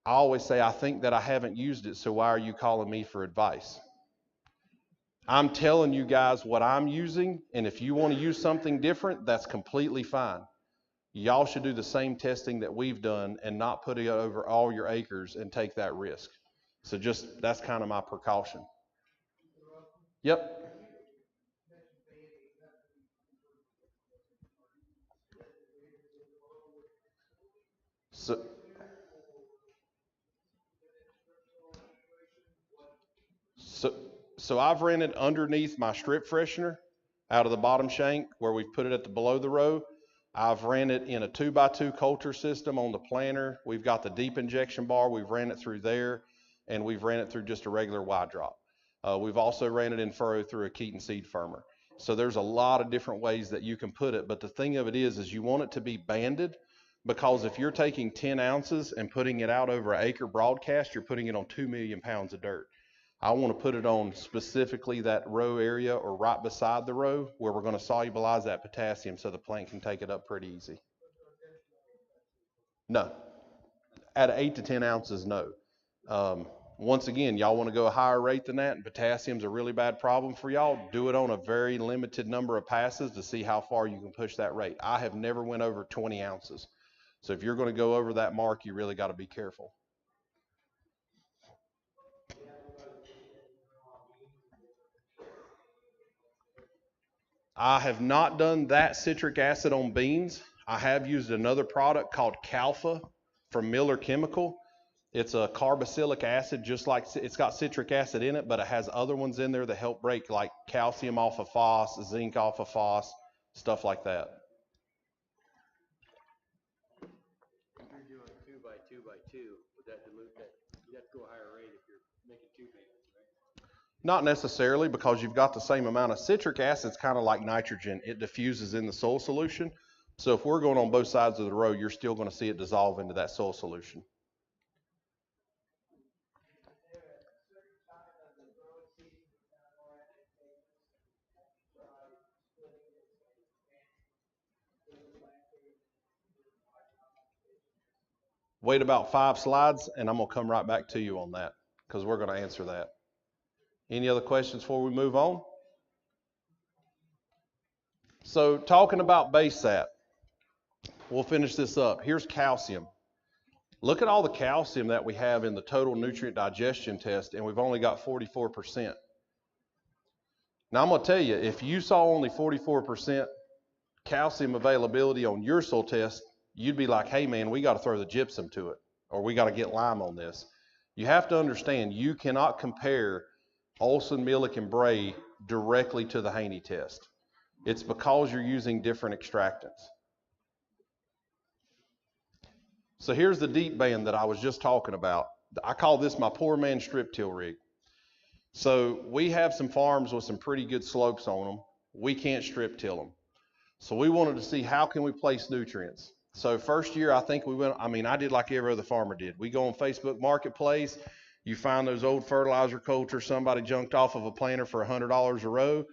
I always say, I think that I haven't used it, so why are you calling me for advice? I'm telling you guys what I'm using, and if you want to use something different, that's completely fine. Y'all should do the same testing that we've done and not put it over all your acres and take that risk. So just, that's kind of my precaution. Yep. So I've ran it underneath my strip freshener out of the bottom shank where we've put it at the below the row. I've ran it in a 2x2 coulter system on the planter. We've got the deep injection bar. We've ran it through there, and we've ran it through just a regular wide drop. We've also ran it in furrow through a Keaton seed firmer. So there's a lot of different ways that you can put it, but the thing of it is you want it to be banded, because if you're taking 10 ounces and putting it out over an acre broadcast, you're putting it on 2 million pounds of dirt. I want to put it on specifically that row area or right beside the row where we're going to solubilize that potassium so the plant can take it up pretty easy. No. At 8 to 10 ounces, no. Once again, y'all want to go a higher rate than that, and potassium's a really bad problem for y'all, do it on a very limited number of passes to see how far you can push that rate. I have never went over 20 ounces. So if you're going to go over that mark, you really got to be careful. I have not done that citric acid on beans. I have used another product called Calfa from Miller Chemical. It's a carboxylic acid, just like it's got citric acid in it, but it has other ones in there that help break like calcium off of phos, zinc off of phos, stuff like that. If you're doing 2x2x2, would that dilute that? You'd have to go a higher rate if you're making 2 bands, right? Not necessarily, because you've got the same amount of citric acid. It's kind of like nitrogen. It diffuses in the soil solution. So if we're going on both sides of the row, you're still going to see it dissolve into that soil solution. Wait about 5 slides, and I'm going to come right back to you on that, because we're going to answer that. Any other questions before we move on? So talking about base sat, we'll finish this up. Here's calcium. Look at all the calcium that we have in the total nutrient digestion test, and we've only got 44%. Now I'm going to tell you, if you saw only 44% calcium availability on your soil test, you'd be like, hey man, we got to throw the gypsum to it, or we got to get lime on this. You have to understand, you cannot compare Olson, Millick, and Bray directly to the Haney test. It's because you're using different extractants. So here's the deep band that I was just talking about. I call this my poor man strip till rig. So we have some farms with some pretty good slopes on them. We can't strip till them. So we wanted to see how can we place nutrients. So first year, I think I did like every other farmer did. We go on Facebook Marketplace, you find those old fertilizer coulters somebody junked off of a planter for $100 a row.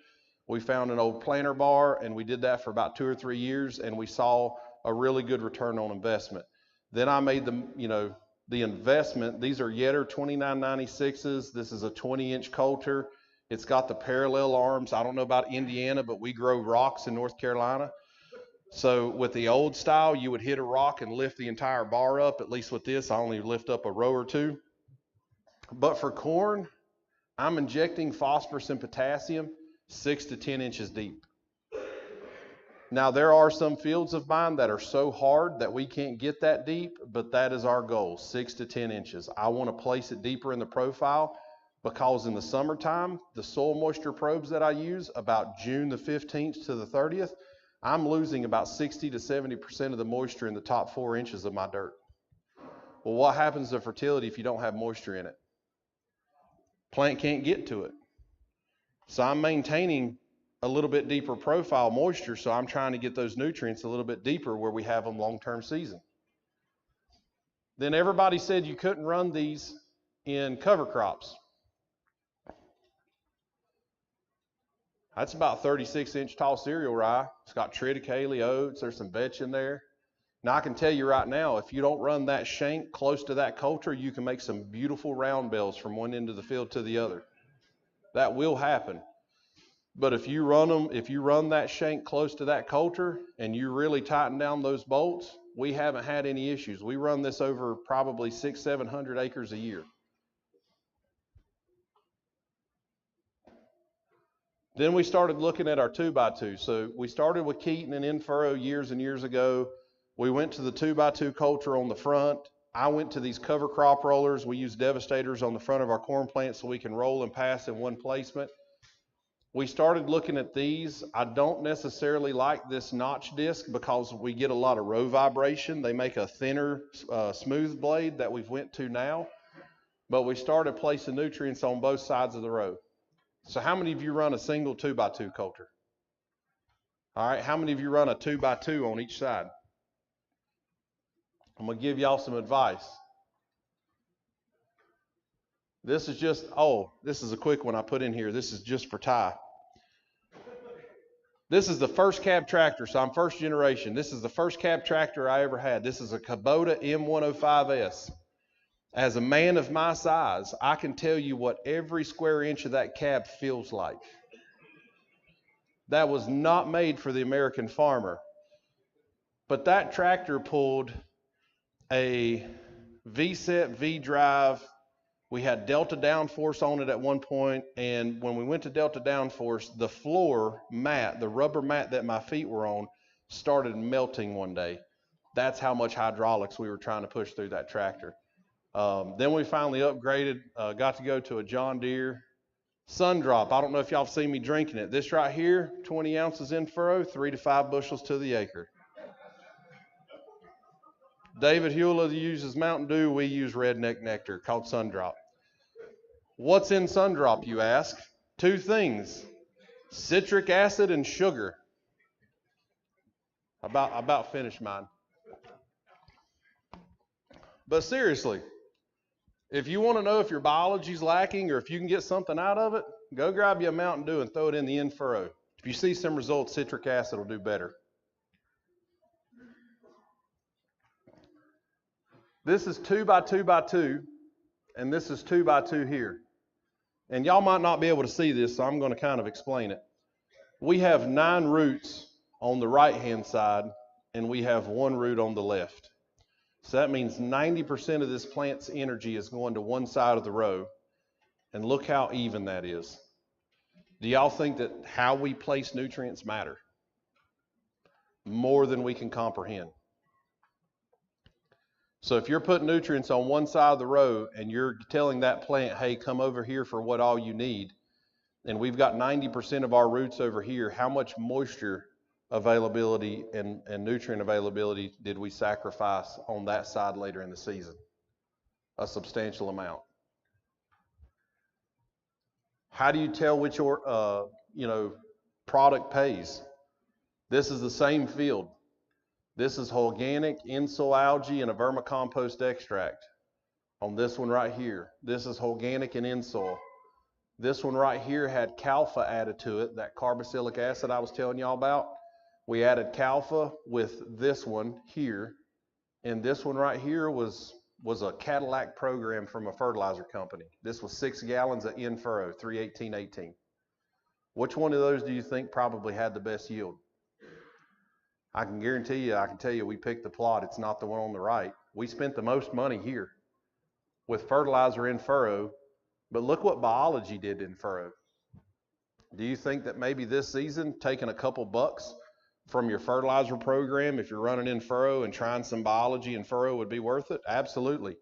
We found an old planter bar, and we did that for about 2 or 3 years, and we saw a really good return on investment. Then I made the investment. These are Yetter 2996s. This is a 20-inch coulter. It's got the parallel arms. I don't know about Indiana, but we grow rocks in North Carolina. So with the old style, you would hit a rock and lift the entire bar up. At least with this, I only lift up a row or two. But for corn, I'm injecting phosphorus and potassium 6 to 10 inches deep. Now, there are some fields of mine that are so hard that we can't get that deep, but that is our goal, 6 to 10 inches. I want to place it deeper in the profile because in the summertime, the soil moisture probes that I use, about June the 15th to the 30th, I'm losing about 60 to 70% of the moisture in the top 4 inches of my dirt. Well, what happens to fertility if you don't have moisture in it? Plant can't get to it. So I'm maintaining a little bit deeper profile moisture, so I'm trying to get those nutrients a little bit deeper where we have them long-term season. Then everybody said you couldn't run these in cover crops. That's about 36-inch tall cereal rye. It's got triticale, oats, there's some vetch in there. Now I can tell you right now, if you don't run that shank close to that coulter, you can make some beautiful round bells from one end of the field to the other. That will happen. But if you run that shank close to that coulter and you really tighten down those bolts, we haven't had any issues. We run this over probably 600-700 acres a year. Then we started looking at our 2x2. So we started with Keaton and in-furrow years and years ago. We went to the 2x2 coulter on the front. I went to these cover crop rollers. We use Devastators on the front of our corn plants so we can roll and pass in one placement. We started looking at these. I don't necessarily like this notch disc because we get a lot of row vibration. They make a thinner, smooth blade that we've went to now. But we started placing nutrients on both sides of the row. So how many of you run a single 2x2 coulter? All right, how many of you run a 2x2 on each side? I'm going to give y'all some advice. This is a quick one I put in here. This is just for Ty. This is the first cab tractor, so I'm first generation. This is the first cab tractor I ever had. This is a Kubota M105S. As a man of my size, I can tell you what every square inch of that cab feels like. That was not made for the American farmer. But that tractor pulled a V-set, V-drive. We had Delta downforce on it at one point, and when we went to Delta downforce, the floor mat, the rubber mat that my feet were on, started melting one day. That's how much hydraulics we were trying to push through that tractor. Then we finally upgraded, got to go to a John Deere Sundrop. I don't know if y'all have seen me drinking it. This right here, 20 ounces in furrow, 3 to 5 bushels to the acre. David Hewlett uses Mountain Dew. We use Redneck Nectar, called Sundrop. What's in Sundrop, you ask? 2 things, citric acid and sugar. About finished mine. But seriously, if you want to know if your biology's lacking or if you can get something out of it, go grab you a Mountain Dew and throw it in the in-furrow. If you see some results, citric acid will do better. This is 2x2x2, and this is 2x2 here. And y'all might not be able to see this, so I'm going to kind of explain it. We have 9 roots on the right-hand side, and we have 1 root on the left. So that means 90% of this plant's energy is going to one side of the row. And look how even that is. Do y'all think that how we place nutrients matter? More than we can comprehend. So if you're putting nutrients on one side of the row and you're telling that plant, hey, come over here for what all you need, and we've got 90% of our roots over here, how much moisture availability and nutrient availability did we sacrifice on that side later in the season? A substantial amount. How do you tell which product pays? This is the same field. This is organic in-soil algae and a vermicompost extract. On this one right here, this is organic and in-soil. This one right here had Calfa added to it, that carboxylic acid I was telling y'all about. We added Calfa with this one here, and this one right here was a Cadillac program from a fertilizer company. This was 6 gallons of in-furrow, 318-18. Which one of those do you think probably had the best yield? I can guarantee you, I can tell you we picked the plot. It's not the one on the right. We spent the most money here with fertilizer in furrow, but look what biology did in furrow. Do you think that maybe this season, taking a couple bucks from your fertilizer program, if you're running in furrow and trying some biology in furrow, would be worth it? Absolutely.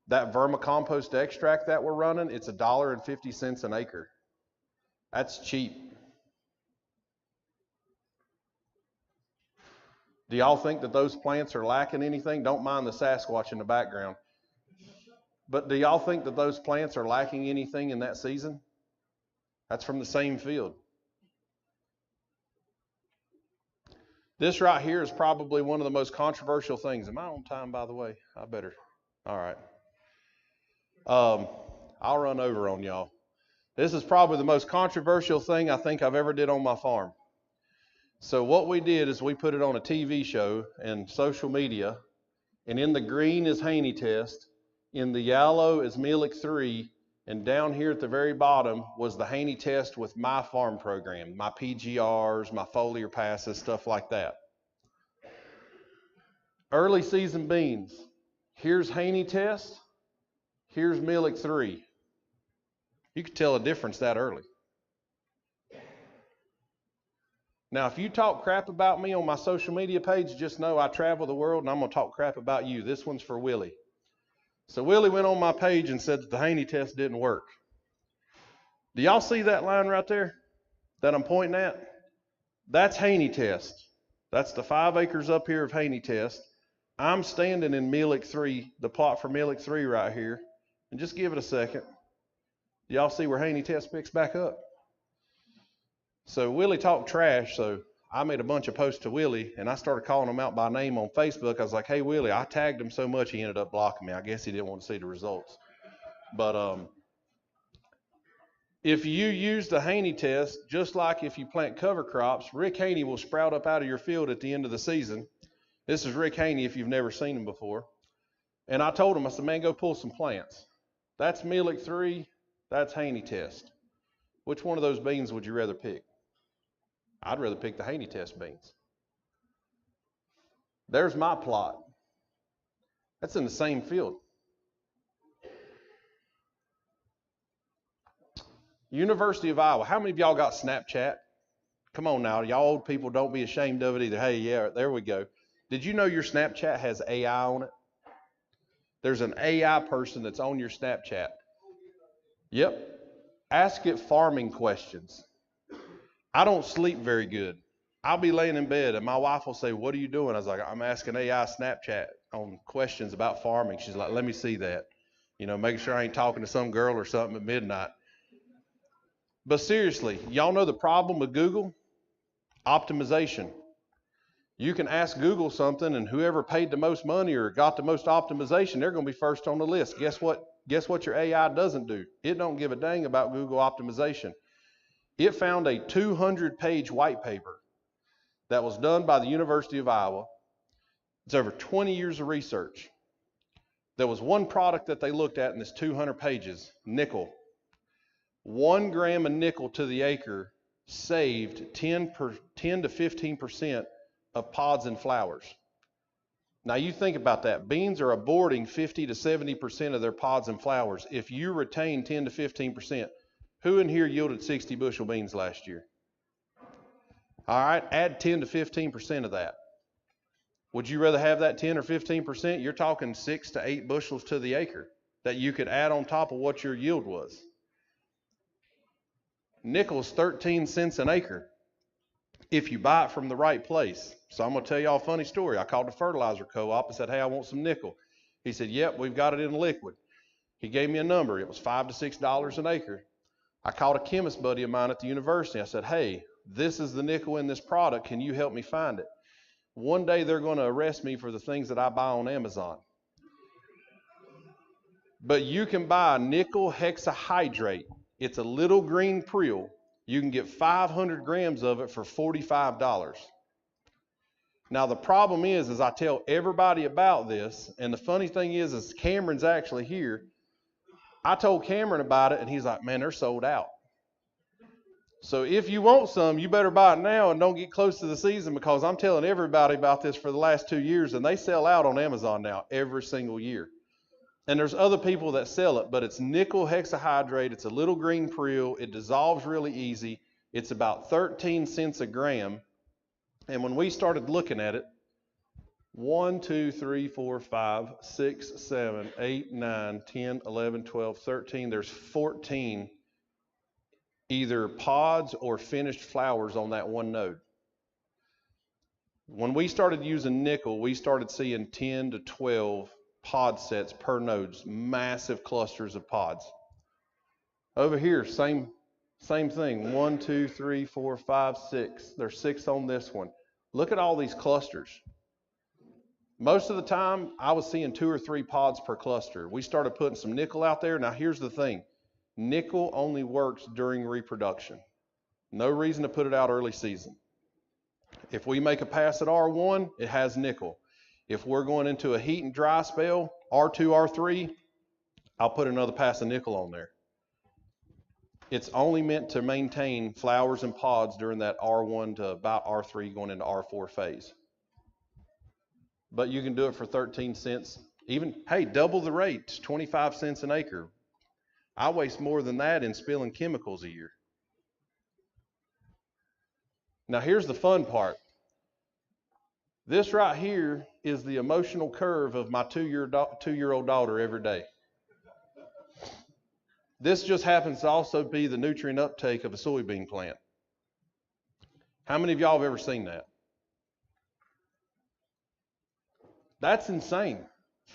That vermicompost extract that we're running, it's $1.50 an acre. That's cheap. Do y'all think that those plants are lacking anything? Don't mind the Sasquatch in the background. But do y'all think that those plants are lacking anything in that season? That's from the same field. This right here is probably one of the most controversial things. Am I on time, by the way? I better. All right. I'll run over on y'all. This is probably the most controversial thing I think I've ever did on my farm. So what we did is we put it on a TV show and social media, and in the green is Haney test, in the yellow is Melic 3, and down here at the very bottom was the Haney test with my farm program, my PGRs, my foliar passes, stuff like that. Early season beans. Here's Haney test, here's Melic 3. You could tell a difference that early. Now, if you talk crap about me on my social media page, just know I travel the world and I'm going to talk crap about you. This one's for Willie. So Willie went on my page and said that the Haney test didn't work. Do y'all see that line right there that I'm pointing at? That's Haney test. That's the 5 acres up here of Haney test. I'm standing in Melic 3, the plot for Melic 3 right here. And just give it a second. Do y'all see where Haney test picks back up? So Willie talked trash, so I made a bunch of posts to Willie, and I started calling him out by name on Facebook. I was like, hey, Willie, I tagged him so much he ended up blocking me. I guess he didn't want to see the results. But if you use the Haney test, just like if you plant cover crops, Rick Haney will sprout up out of your field at the end of the season. This is Rick Haney if you've never seen him before. And I told him, I said, man, go pull some plants. That's Melic 3, that's Haney test. Which one of those beans would you rather pick? I'd rather pick the Haney test beans. There's my plot. That's in the same field. University of Iowa. How many of y'all got Snapchat? Come on now, y'all old people, don't be ashamed of it either. Hey, yeah, there we go. Did you know your Snapchat has AI on it? There's an AI person that's on your Snapchat. Yep. Ask it farming questions. I don't sleep very good. I'll be laying in bed and my wife will say, what are you doing? I was like, I'm asking AI Snapchat on questions about farming. She's like, let me see that. You know, making sure I ain't talking to some girl or something at midnight. But seriously, y'all know the problem with Google? Optimization. You can ask Google something and whoever paid the most money or got the most optimization, they're going to be first on the list. Guess what? Guess what your AI doesn't do? It don't give a dang about Google optimization. It found a 200-page white paper that was done by the University of Iowa. It's over 20 years of research. There was one product that they looked at in this 200 pages, nickel. 1 gram of nickel to the acre saved 10 to 15% of pods and flowers. Now you think about that. Beans are aborting 50 to 70% of their pods and flowers. If you retain 10 to 15%, who in here yielded 60 bushel beans last year? All right, add 10 to 15% of that. Would you rather have that 10 or 15%? You're talking 6 to 8 bushels to the acre that you could add on top of what your yield was. Nickel's 13 cents an acre if you buy it from the right place. So I'm going to tell y'all a funny story. I called the fertilizer co-op and said, hey, I want some nickel. He said, yep, we've got it in liquid. He gave me a number. It was $5 to $6 an acre. I called a chemist buddy of mine at the university. I said, hey, this is the nickel in this product. Can you help me find it? One day they're going to arrest me for the things that I buy on Amazon. But you can buy nickel hexahydrate. It's a little green prill. You can get 500 grams of it for $45. Now the problem is I tell everybody about this, and the funny thing is Cameron's actually here. I told Cameron about it, and he's like, man, they're sold out. So if you want some, you better buy it now and don't get close to the season, because I'm telling everybody about this for the last 2 years, and they sell out on Amazon now every single year. And there's other people that sell it, but it's nickel hexahydrate. It's a little green prill. It dissolves really easy. It's about 13 cents a gram. And when we started looking at it, 1, 2, 3, 4, 5, 6, 7, 8, 9, 10, 11, 12, 13. There's 14 either pods or finished flowers on that one node. When we started using nickel, we started seeing 10 to 12 pod sets per nodes, massive clusters of pods. Over here, same thing. 1, 2, 3, 4, 5, 6. There's 6 on this one. Look at all these clusters. Most of the time, I was seeing 2 or 3 pods per cluster. We started putting some nickel out there. Now, here's the thing. Nickel only works during reproduction. No reason to put it out early season. If we make a pass at R1, it has nickel. If we're going into a heat and dry spell, R2, R3, I'll put another pass of nickel on there. It's only meant to maintain flowers and pods during that R1 to about R3 going into R4 phase. But you can do it for 13 cents. Even, hey, double the rate, 25 cents an acre. I waste more than that in spilling chemicals a year. Now here's the fun part. This right here is the emotional curve of my two-year-old daughter every day. This just happens to also be the nutrient uptake of a soybean plant. How many of y'all have ever seen that? That's insane,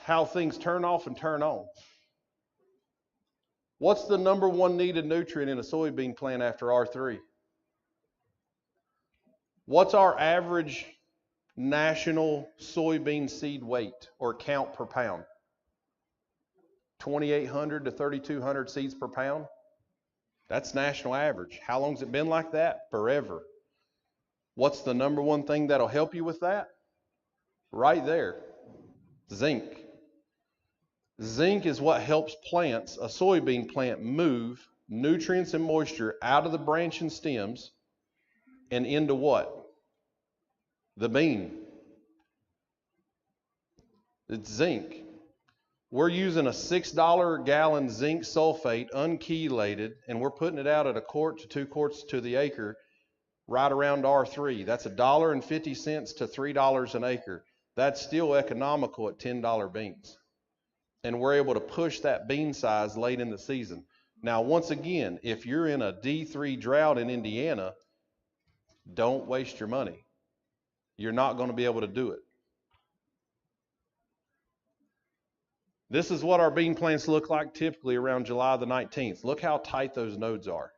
how things turn off and turn on. What's the number one needed nutrient in a soybean plant after R3? What's our average national soybean seed weight or count per pound? 2,800 to 3,200 seeds per pound. That's national average. How long's it been like that? Forever. What's the number one thing that'll help you with that? Right there. Zinc. Zinc is what helps plants, a soybean plant, move nutrients and moisture out of the branch and stems and into what? The bean. It's zinc. We're using a $6 a gallon zinc sulfate unchelated, and we're putting it out at 1 quart to 2 quarts to the acre right around R3. That's $1.50 to $3 an acre. That's still economical at $10 beans. And we're able to push that bean size late in the season. Now, once again, if you're in a D3 drought in Indiana, don't waste your money. You're not going to be able to do it. This is what our bean plants look like typically around July the 19th. Look how tight those nodes are.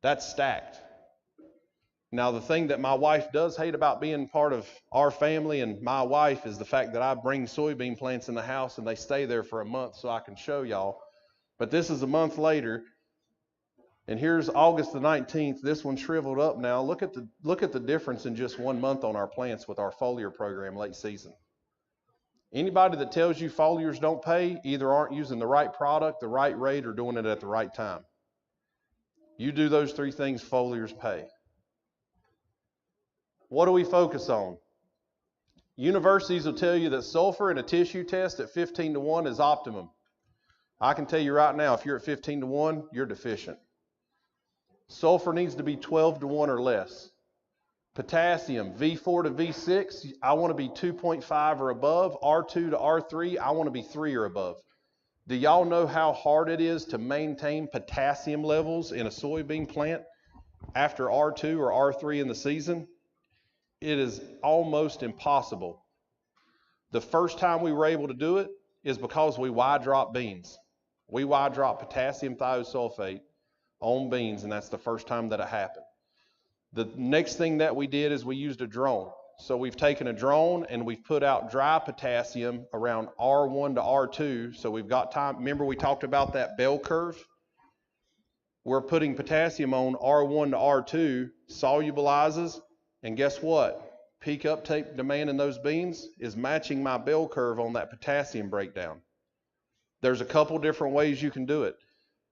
That's stacked. Now, the thing that my wife does hate about being part of our family and my wife is the fact that I bring soybean plants in the house and they stay there for a month so I can show y'all. But this is a month later, and here's August the 19th. This one shriveled up now. Look at the difference in just 1 month on our plants with our foliar program late season. Anybody that tells you foliars don't pay either aren't using the right product, the right rate, or doing it at the right time. You do those 3 things, foliars pay. What do we focus on? Universities will tell you that sulfur in a tissue test at 15 to 1 is optimum. I can tell you right now, if you're at 15 to 1, you're deficient. Sulfur needs to be 12 to 1 or less. Potassium, V4 to V6, I want to be 2.5 or above. R2 to R3, I want to be 3 or above. Do y'all know how hard it is to maintain potassium levels in a soybean plant after R2 or R3 in the season? It is almost impossible. The first time we were able to do it is because we Y-drop beans. We Y-drop potassium thiosulfate on beans, and that's the first time that it happened. The next thing that we did is we used a drone. So we've taken a drone and we've put out dry potassium around R1 to R2. So we've got time. Remember we talked about that bell curve? We're putting potassium on R1 to R2, solubilizes, and guess what? Peak uptake demand in those beans is matching my bell curve on that potassium breakdown. There's a couple different ways you can do it.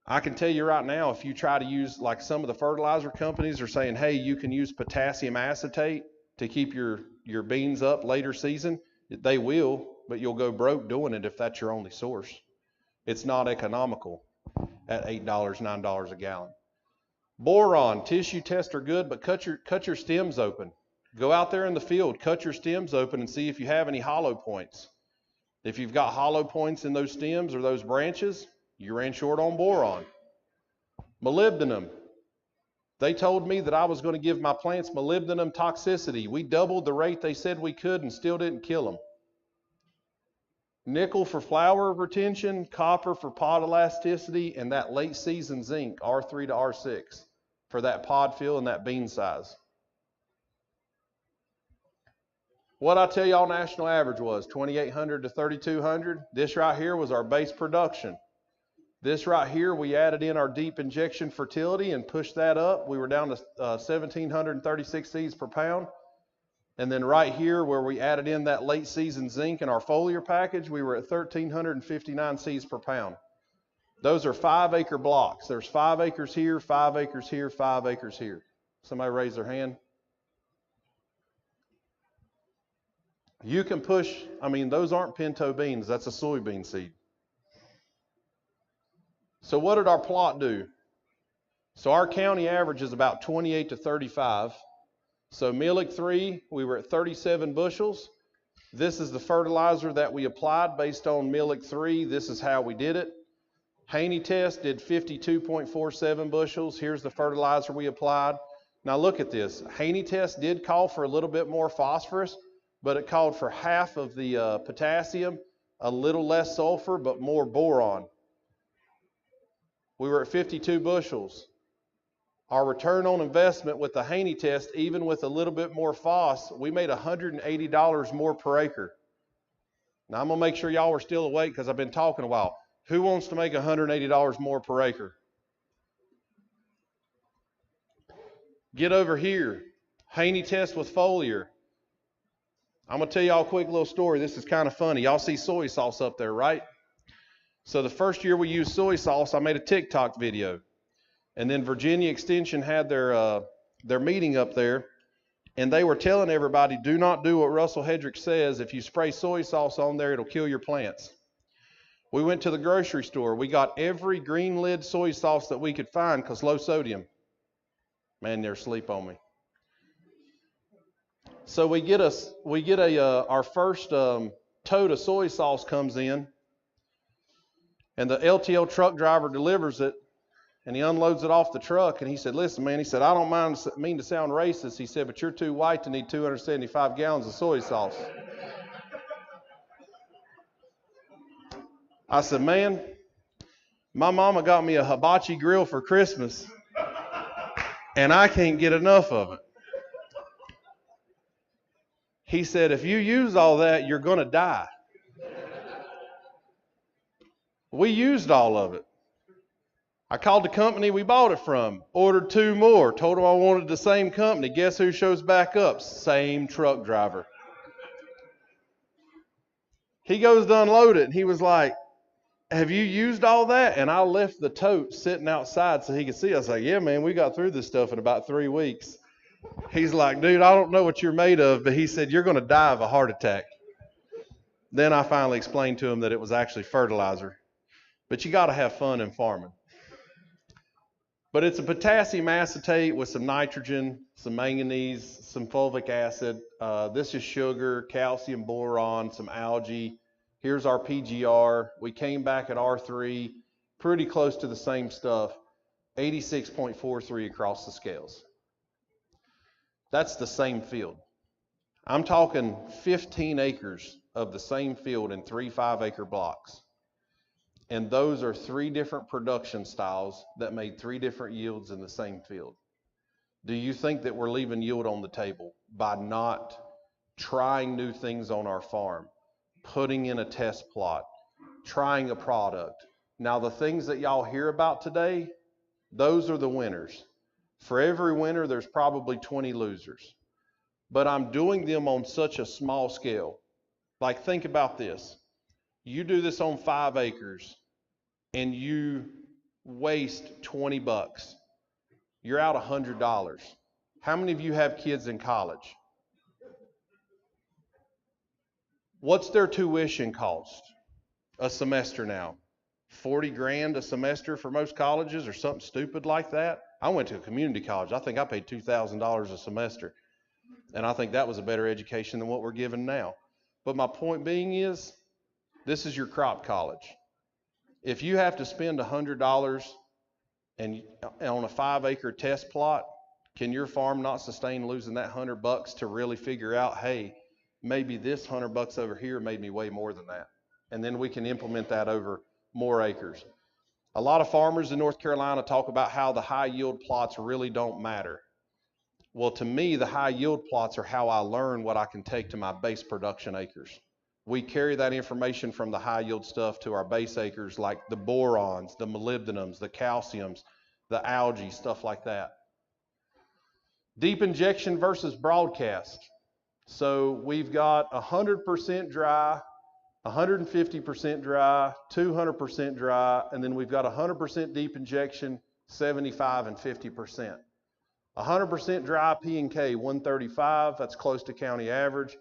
I can tell you right now, if you try to use, like some of the fertilizer companies are saying, hey, you can use potassium acetate to keep your beans up later season, they will, but you'll go broke doing it if that's your only source. It's not economical at $8, $9 a gallon. Boron, tissue tests are good, but cut your stems open. Go out there in the field, cut your stems open and see if you have any hollow points. If you've got hollow points in those stems or those branches, you ran short on boron. Molybdenum. They told me that I was going to give my plants molybdenum toxicity. We doubled the rate they said we could and still didn't kill them. Nickel for flower retention, copper for pod elasticity, and that late season zinc, R3 to R6, for that pod fill and that bean size. What I tell y'all national average was 2,800 to 3,200. This right here was our base production. This right here, we added in our deep injection fertility and pushed that up. We were down to 1,736 seeds per pound. And then right here, where we added in that late season zinc in our foliar package, we were at 1,359 seeds per pound. Those are 5-acre blocks. There's 5 acres here, 5 acres here, 5 acres here. Somebody raise their hand. You can push, those aren't pinto beans. That's a soybean seed. So what did our plot do? So our county average is about 28 to 35. So Milic 3, we were at 37 bushels. This is the fertilizer that we applied based on Milic 3. This is how we did it. Haney test did 52.47 bushels. Here's the fertilizer we applied. Now look at this. Haney test did call for a little bit more phosphorus, but it called for half of the potassium, a little less sulfur, but more boron. We were at 52 bushels. Our return on investment with the Haney test, even with a little bit more phos, we made $180 more per acre. Now I'm going to make sure y'all are still awake because I've been talking a while. Who wants to make $180 more per acre? Get over here. Haney test with foliar. I'm going to tell y'all a quick little story. This is kind of funny. Y'all see soy sauce up there, right? So the first year we used soy sauce, I made a TikTok video. And then Virginia Extension had their meeting up there, and they were telling everybody, do not do what Russell Hedrick says. If you spray soy sauce on there, it'll kill your plants. We went to the grocery store. We got every green lid soy sauce that we could find because low sodium. Man, they're asleep on me. So we get our first tote of soy sauce comes in, and the LTL truck driver delivers it, and he unloads it off the truck, and he said, listen, man, he said, I don't mean to sound racist, he said, but you're too white to need 275 gallons of soy sauce. I said, man, my mama got me a hibachi grill for Christmas, and I can't get enough of it. He said, if you use all that, you're going to die. We used all of it. I called the company we bought it from, ordered 2 more, told them I wanted the same company. Guess who shows back up? Same truck driver. He goes to unload it, and he was like, have you used all that? And I left the tote sitting outside so he could see. I was like, yeah, man, we got through this stuff in about 3 weeks. He's like, dude, I don't know what you're made of, but he said, you're going to die of a heart attack. Then I finally explained to him that it was actually fertilizer. But you got to have fun in farming. But it's a potassium acetate with some nitrogen, some manganese, some fulvic acid. This is sugar, calcium, boron, some algae. Here's our PGR. We came back at R3, pretty close to the same stuff, 86.43 across the scales. That's the same field. I'm talking 15 acres of the same field in 3 5-acre blocks. And those are 3 different production styles that made 3 different yields in the same field. Do you think that we're leaving yield on the table by not trying new things on our farm, putting in a test plot, trying a product? Now, the things that y'all hear about today, those are the winners. For every winner, there's probably 20 losers. But I'm doing them on such a small scale. Like, think about this. You do this on 5 acres and you waste 20 bucks. You're out $100. How many of you have kids in college? What's their tuition cost a semester now? 40 grand a semester for most colleges or something stupid like that? I went to a community college. I think I paid $2,000 a semester. And I think that was a better education than what we're given now. But my point being is, this is your crop college. If you have to spend $100 and on a 5-acre test plot, can your farm not sustain losing that $100 to really figure out, hey, maybe this $100 over here made me way more than that? And then we can implement that over more acres. A lot of farmers in North Carolina talk about how the high yield plots really don't matter. Well, to me, the high yield plots are how I learn what I can take to my base production acres. We carry that information from the high yield stuff to our base acres, like the borons, the molybdenums, the calciums, the algae, stuff like that. Deep injection versus broadcast. So we've got 100% dry, 150% dry, 200% dry, and then we've got 100% deep injection, 75 and 50%. 100% dry P&K, 135, that's close to county average.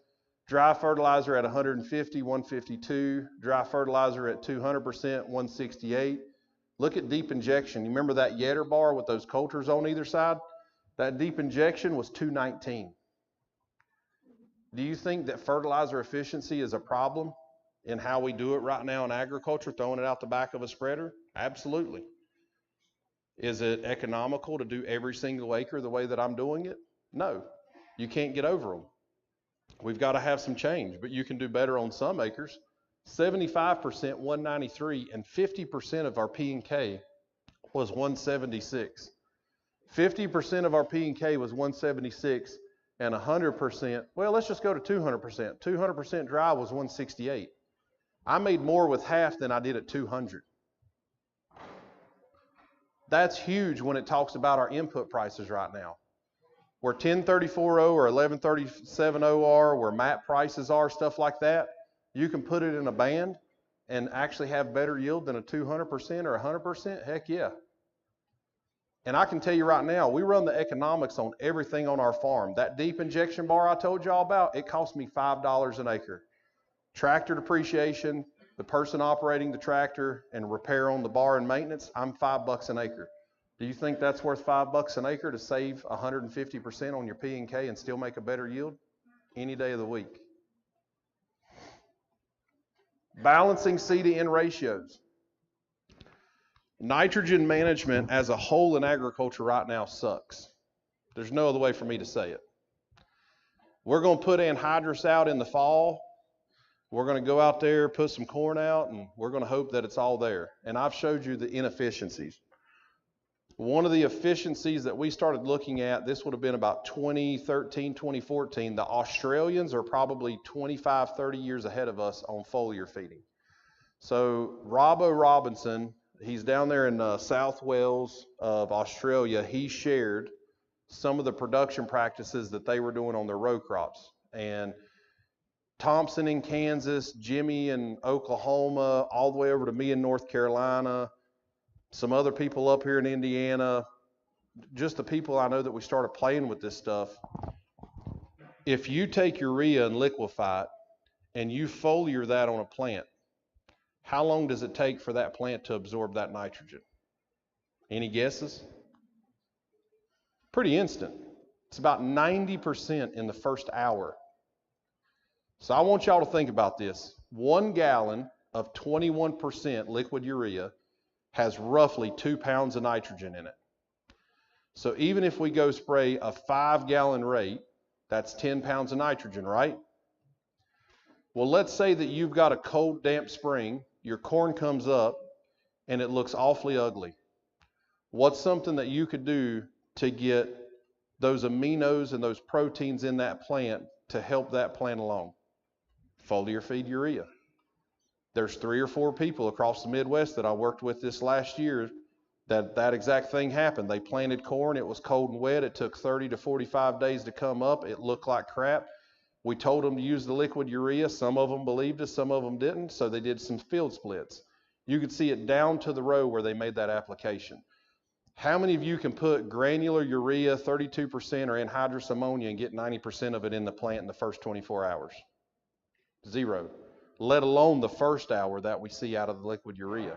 Dry fertilizer at 150, 152. Dry fertilizer at 200%, 168. Look at deep injection. You remember that Yetter bar with those coulters on either side? That deep injection was 219. Do you think that fertilizer efficiency is a problem in how we do it right now in agriculture, throwing it out the back of a spreader? Absolutely. Is it economical to do every single acre the way that I'm doing it? No. You can't get over them. We've got to have some change, but you can do better on some acres. 75%, 193, and 50% of our P&K was 176. 50% of our P&K was 176, and 100%, well, let's just go to 200%. 200% dry was 168. I made more with half than I did at 200. That's huge when it talks about our input prices right now. Where 1034.0 or 1137.0 are, where MAP prices are, stuff like that, you can put it in a band and actually have better yield than a 200% or 100%? Heck yeah. And I can tell you right now, we run the economics on everything on our farm. That deep injection bar I told y'all about, it cost me $5 an acre. Tractor depreciation, the person operating the tractor, and repair on the bar and maintenance, I'm $5 an acre. Do you think that's worth $5 an acre to save 150% on your P&K and still make a better yield? Any day of the week. Balancing C to N ratios. Nitrogen management as a whole in agriculture right now sucks. There's no other way for me to say it. We're going to put anhydrous out in the fall. We're going to go out there, put some corn out, and we're going to hope that it's all there. And I've showed you the inefficiencies. One of the efficiencies that we started looking at, this would have been about 2013, 2014. The Australians are probably 25, 30 years ahead of us on foliar feeding. So Robbo Robinson, he's down there in South Wales of Australia. He shared some of the production practices that they were doing on their row crops. And Thompson in Kansas, Jimmy in Oklahoma, all the way over to me in North Carolina, some other people up here in Indiana, just the people I know that we started playing with this stuff. If you take urea and liquefy it and you foliar that on a plant, how long does it take for that plant to absorb that nitrogen? Any guesses? Pretty instant. It's about 90% in the first hour. So I want y'all to think about this. 1 gallon of 21% liquid urea has roughly 2 pounds of nitrogen in it. So even if we go spray a 5-gallon rate, that's 10 pounds of nitrogen, right? Well, let's say that you've got a cold, damp spring, your corn comes up, and it looks awfully ugly. What's something that you could do to get those aminos and those proteins in that plant to help that plant along? Foliar feed urea. There's 3 or 4 people across the Midwest that I worked with this last year that exact thing happened. They planted corn. It was cold and wet. It took 30 to 45 days to come up. It looked like crap. We told them to use the liquid urea. Some of them believed us, some of them didn't. So they did some field splits. You could see it down to the row where they made that application. How many of you can put granular urea, 32% or anhydrous ammonia, and get 90% of it in the plant in the first 24 hours? 0. Let alone the first hour that we see out of the liquid urea.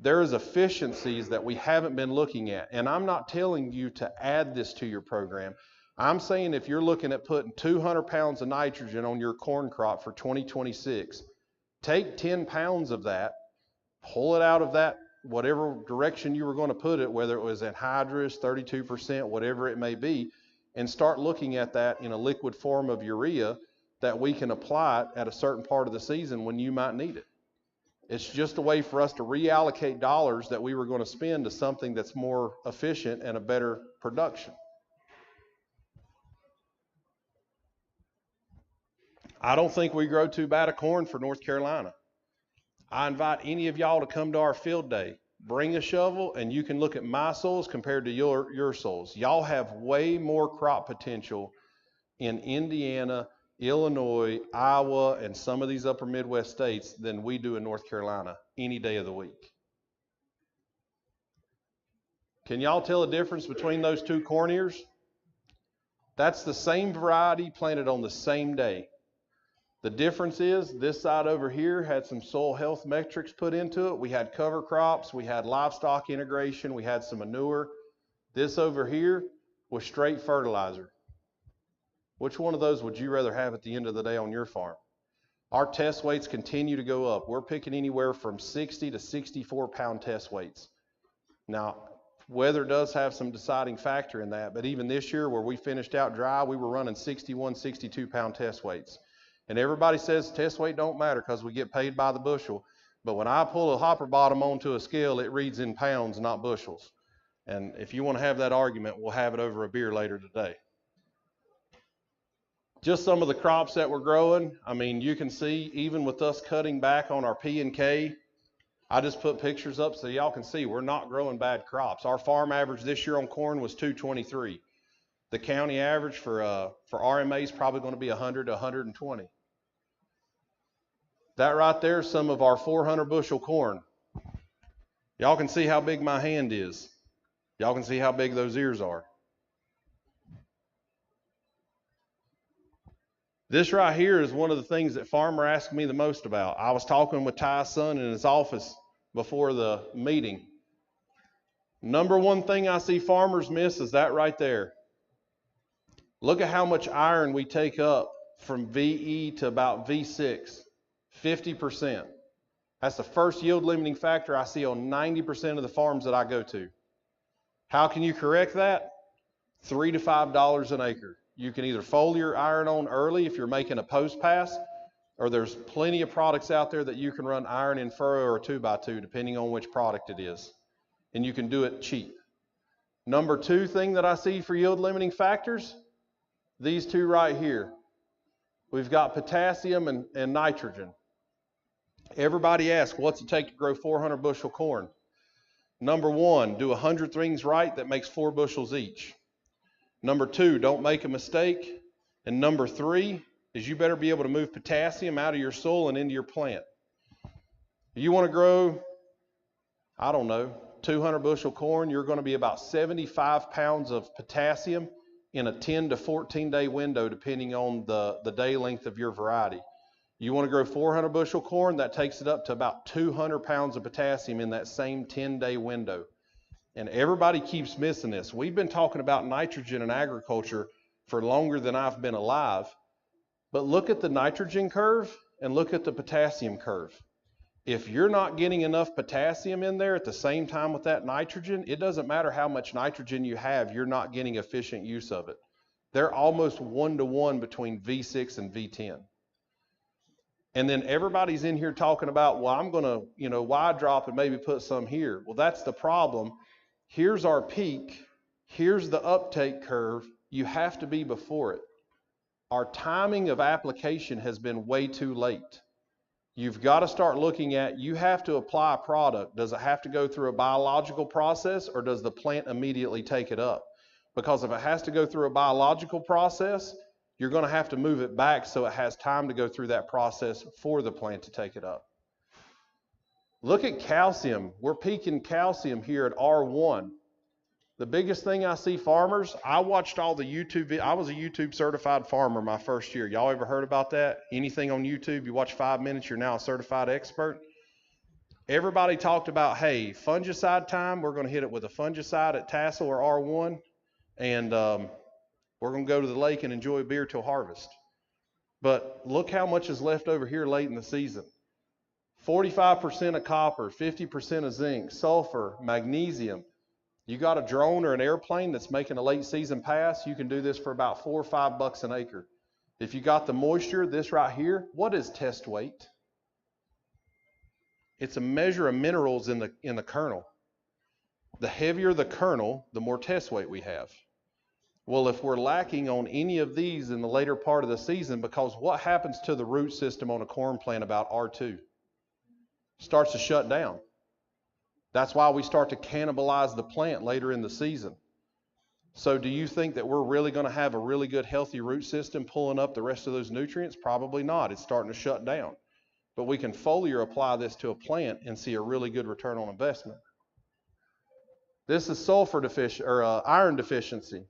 There is efficiencies that we haven't been looking at. And I'm not telling you to add this to your program. I'm saying if you're looking at putting 200 pounds of nitrogen on your corn crop for 2026, take 10 pounds of that, pull it out of that, whatever direction you were going to put it, whether it was anhydrous, 32%, whatever it may be, and start looking at that in a liquid form of urea that we can apply it at a certain part of the season when you might need it. It's just a way for us to reallocate dollars that we were going to spend to something that's more efficient and a better production. I don't think we grow too bad of corn for North Carolina. I invite any of y'all to come to our field day. Bring a shovel and you can look at my soils compared to your soils. Y'all have way more crop potential in Indiana, Illinois, Iowa, and some of these upper Midwest states than we do in North Carolina any day of the week. Can y'all tell a difference between those 2 corn ears? That's the same variety planted on the same day. The difference is this side over here had some soil health metrics put into it. We had cover crops, we had livestock integration, we had some manure. This over here was straight fertilizer. Which one of those would you rather have at the end of the day on your farm? Our test weights continue to go up. We're picking anywhere from 60 to 64 pound test weights. Now, weather does have some deciding factor in that, but even this year where we finished out dry, we were running 61, 62 pound test weights. And everybody says test weight don't matter because we get paid by the bushel. But when I pull a hopper bottom onto a scale, it reads in pounds, not bushels. And if you want to have that argument, we'll have it over a beer later today. Just some of the crops that we're growing. I mean, you can see even with us cutting back on our P and K, I just put pictures up so y'all can see we're not growing bad crops. Our farm average this year on corn was 223. The county average for RMA is probably going to be 100 to 120. That right there is some of our 400 bushel corn. Y'all can see how big my hand is. Y'all can see how big those ears are. This right here is one of the things that farmer asked me the most about. I was talking with Ty's son in his office before the meeting. Number one thing I see farmers miss is that right there. Look at how much iron we take up from VE to about V6, 50%. That's the first yield limiting factor I see on 90% of the farms that I go to. How can you correct that? $3 to $5 an acre. You can either foliar iron on early if you're making a post pass, or there's plenty of products out there that you can run iron in furrow or 2x2 depending on which product it is. And you can do it cheap. Number 2 thing that I see for yield limiting factors, these 2 right here. We've got potassium and nitrogen. Everybody asks, what's it take to grow 400 bushel corn? Number 1, do 100 things right, that makes 4 bushels each. Number 2, don't make a mistake. And number 3 is you better be able to move potassium out of your soil and into your plant. You want to grow, I don't know, 200 bushel corn, you're going to be about 75 pounds of potassium in a 10 to 14 day window depending on the day length of your variety. You want to grow 400 bushel corn, that takes it up to about 200 pounds of potassium in that same 10-day window. And everybody keeps missing this. We've been talking about nitrogen in agriculture for longer than I've been alive. But look at the nitrogen curve and look at the potassium curve. If you're not getting enough potassium in there at the same time with that nitrogen, it doesn't matter how much nitrogen you have, you're not getting efficient use of it. They're almost 1-to-1 between V6 and V10. And then everybody's in here talking about, well, I'm going to, wide drop and maybe put some here. Well, that's the problem. Here's our peak. Here's the uptake curve. You have to be before it. Our timing of application has been way too late. You've got to start looking at, you have to apply a product. Does it have to go through a biological process, or does the plant immediately take it up? Because if it has to go through a biological process, you're going to have to move it back so it has time to go through that process for the plant to take it up. Look at calcium. We're peaking calcium here at R1. The biggest thing I see farmers, I watched all the YouTube, I was a YouTube certified farmer my first year. Y'all ever heard about that? Anything on YouTube, you watch 5 minutes, you're now a certified expert. Everybody talked about, hey, fungicide time, we're going to hit it with a fungicide at Tassel or R1, and we're going to go to the lake and enjoy a beer till harvest. But look how much is left over here late in the season. 45% of copper, 50% of zinc, sulfur, magnesium. You got a drone or an airplane that's making a late season pass, you can do this for about $4 or $5 an acre. If you got the moisture, this right here, what is test weight? It's a measure of minerals in the kernel. The heavier the kernel, the more test weight we have. Well, if we're lacking on any of these in the later part of the season, because what happens to the root system on a corn plant about R2? Starts to shut down. That's why we start to cannibalize the plant later in the season. So do you think that we're really going to have a really good healthy root system pulling up the rest of those nutrients? Probably not. It's starting to shut down. But we can foliar apply this to a plant and see a really good return on investment. This is iron deficiency.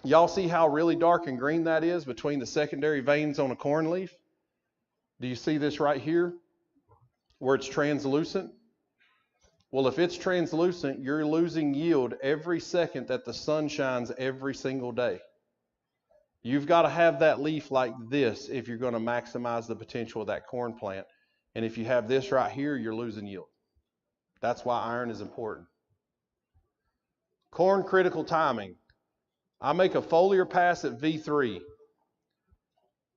Y'all see how really dark and green that is between the secondary veins on a corn leaf? Do you see this right here where it's translucent? Well, if it's translucent, you're losing yield every second that the sun shines every single day. You've got to have that leaf like this if you're going to maximize the potential of that corn plant. And if you have this right here, you're losing yield. That's why iron is important. Corn critical timing. I make a foliar pass at V3.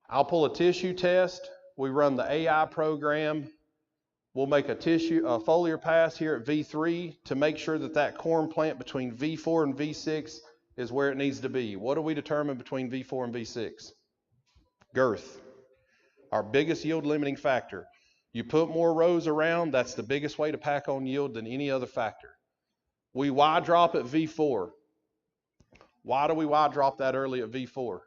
I'll pull a tissue test. We run the AI program. We'll make a foliar pass here at V3 to make sure that that corn plant between V4 and V6 is where it needs to be. What do we determine between V4 and V6? Girth. Our biggest yield limiting factor. You put more rows around, that's the biggest way to pack on yield than any other factor. We wide drop at V4. Why do we wide drop that early at V4?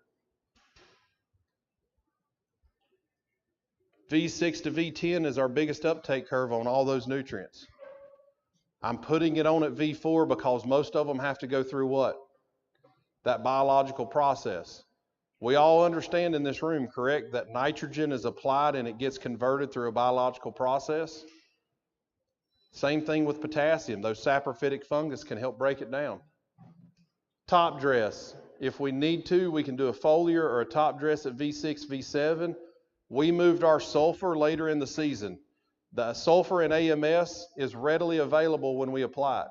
V6 to V10 is our biggest uptake curve on all those nutrients. I'm putting it on at V4 because most of them have to go through what? That biological process. We all understand in this room, correct, that nitrogen is applied and it gets converted through a biological process? Same thing with potassium. Those saprophytic fungus can help break it down. Top dress. If we need to, we can do a foliar or a top dress at V6, V7. We moved our sulfur later in the season. The sulfur in AMS is readily available when we apply it.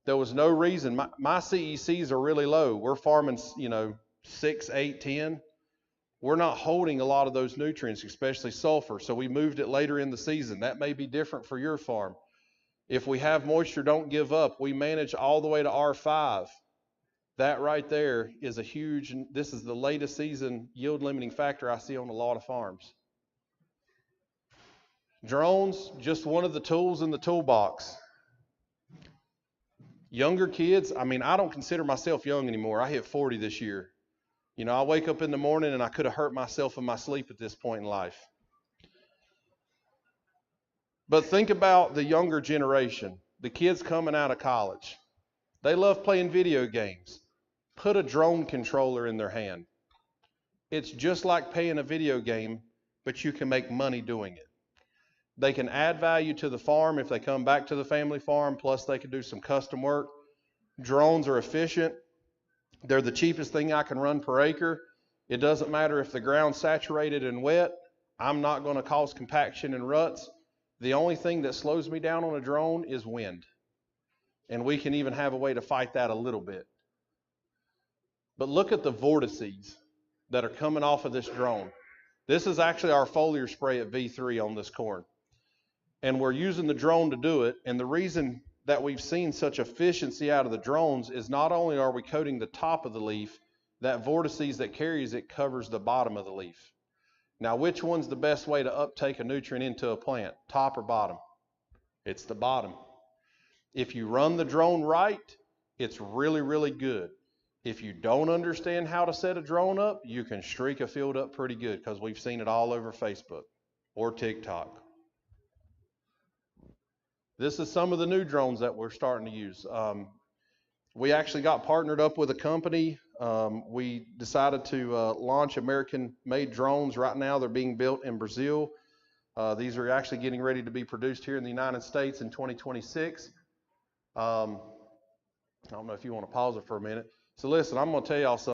There was no reason. My CECs are really low. We're farming, 6, 8, 10. We're not holding a lot of those nutrients, especially sulfur. So we moved it later in the season. That may be different for your farm. If we have moisture, don't give up. We manage all the way to R5. That right there is a huge, this is the latest season yield limiting factor I see on a lot of farms. Drones, just one of the tools in the toolbox. Younger kids, I don't consider myself young anymore. I hit 40 this year. I wake up in the morning and I could have hurt myself in my sleep at this point in life. But think about the younger generation, the kids coming out of college. They love playing video games. Put a drone controller in their hand. It's just like paying a video game, but you can make money doing it. They can add value to the farm if they come back to the family farm, plus they can do some custom work. Drones are efficient. They're the cheapest thing I can run per acre. It doesn't matter if the ground's saturated and wet. I'm not going to cause compaction and ruts. The only thing that slows me down on a drone is wind. And we can even have a way to fight that a little bit. But look at the vortices that are coming off of this drone. This is actually our foliar spray at V3 on this corn. And we're using the drone to do it. And the reason that we've seen such efficiency out of the drones is not only are we coating the top of the leaf, that vortices that carries it covers the bottom of the leaf. Now, which one's the best way to uptake a nutrient into a plant, top or bottom? It's the bottom. If you run the drone right, it's really, really good. If you don't understand how to set a drone up, you can streak a field up pretty good, because we've seen it all over Facebook or TikTok. This is some of the new drones that we're starting to use. We actually got partnered up with a company. We decided to launch American-made drones. Right now, they're being built in Brazil. These are actually getting ready to be produced here in the United States in 2026. I don't know if you want to pause it for a minute. So listen, I'm going to tell y'all something.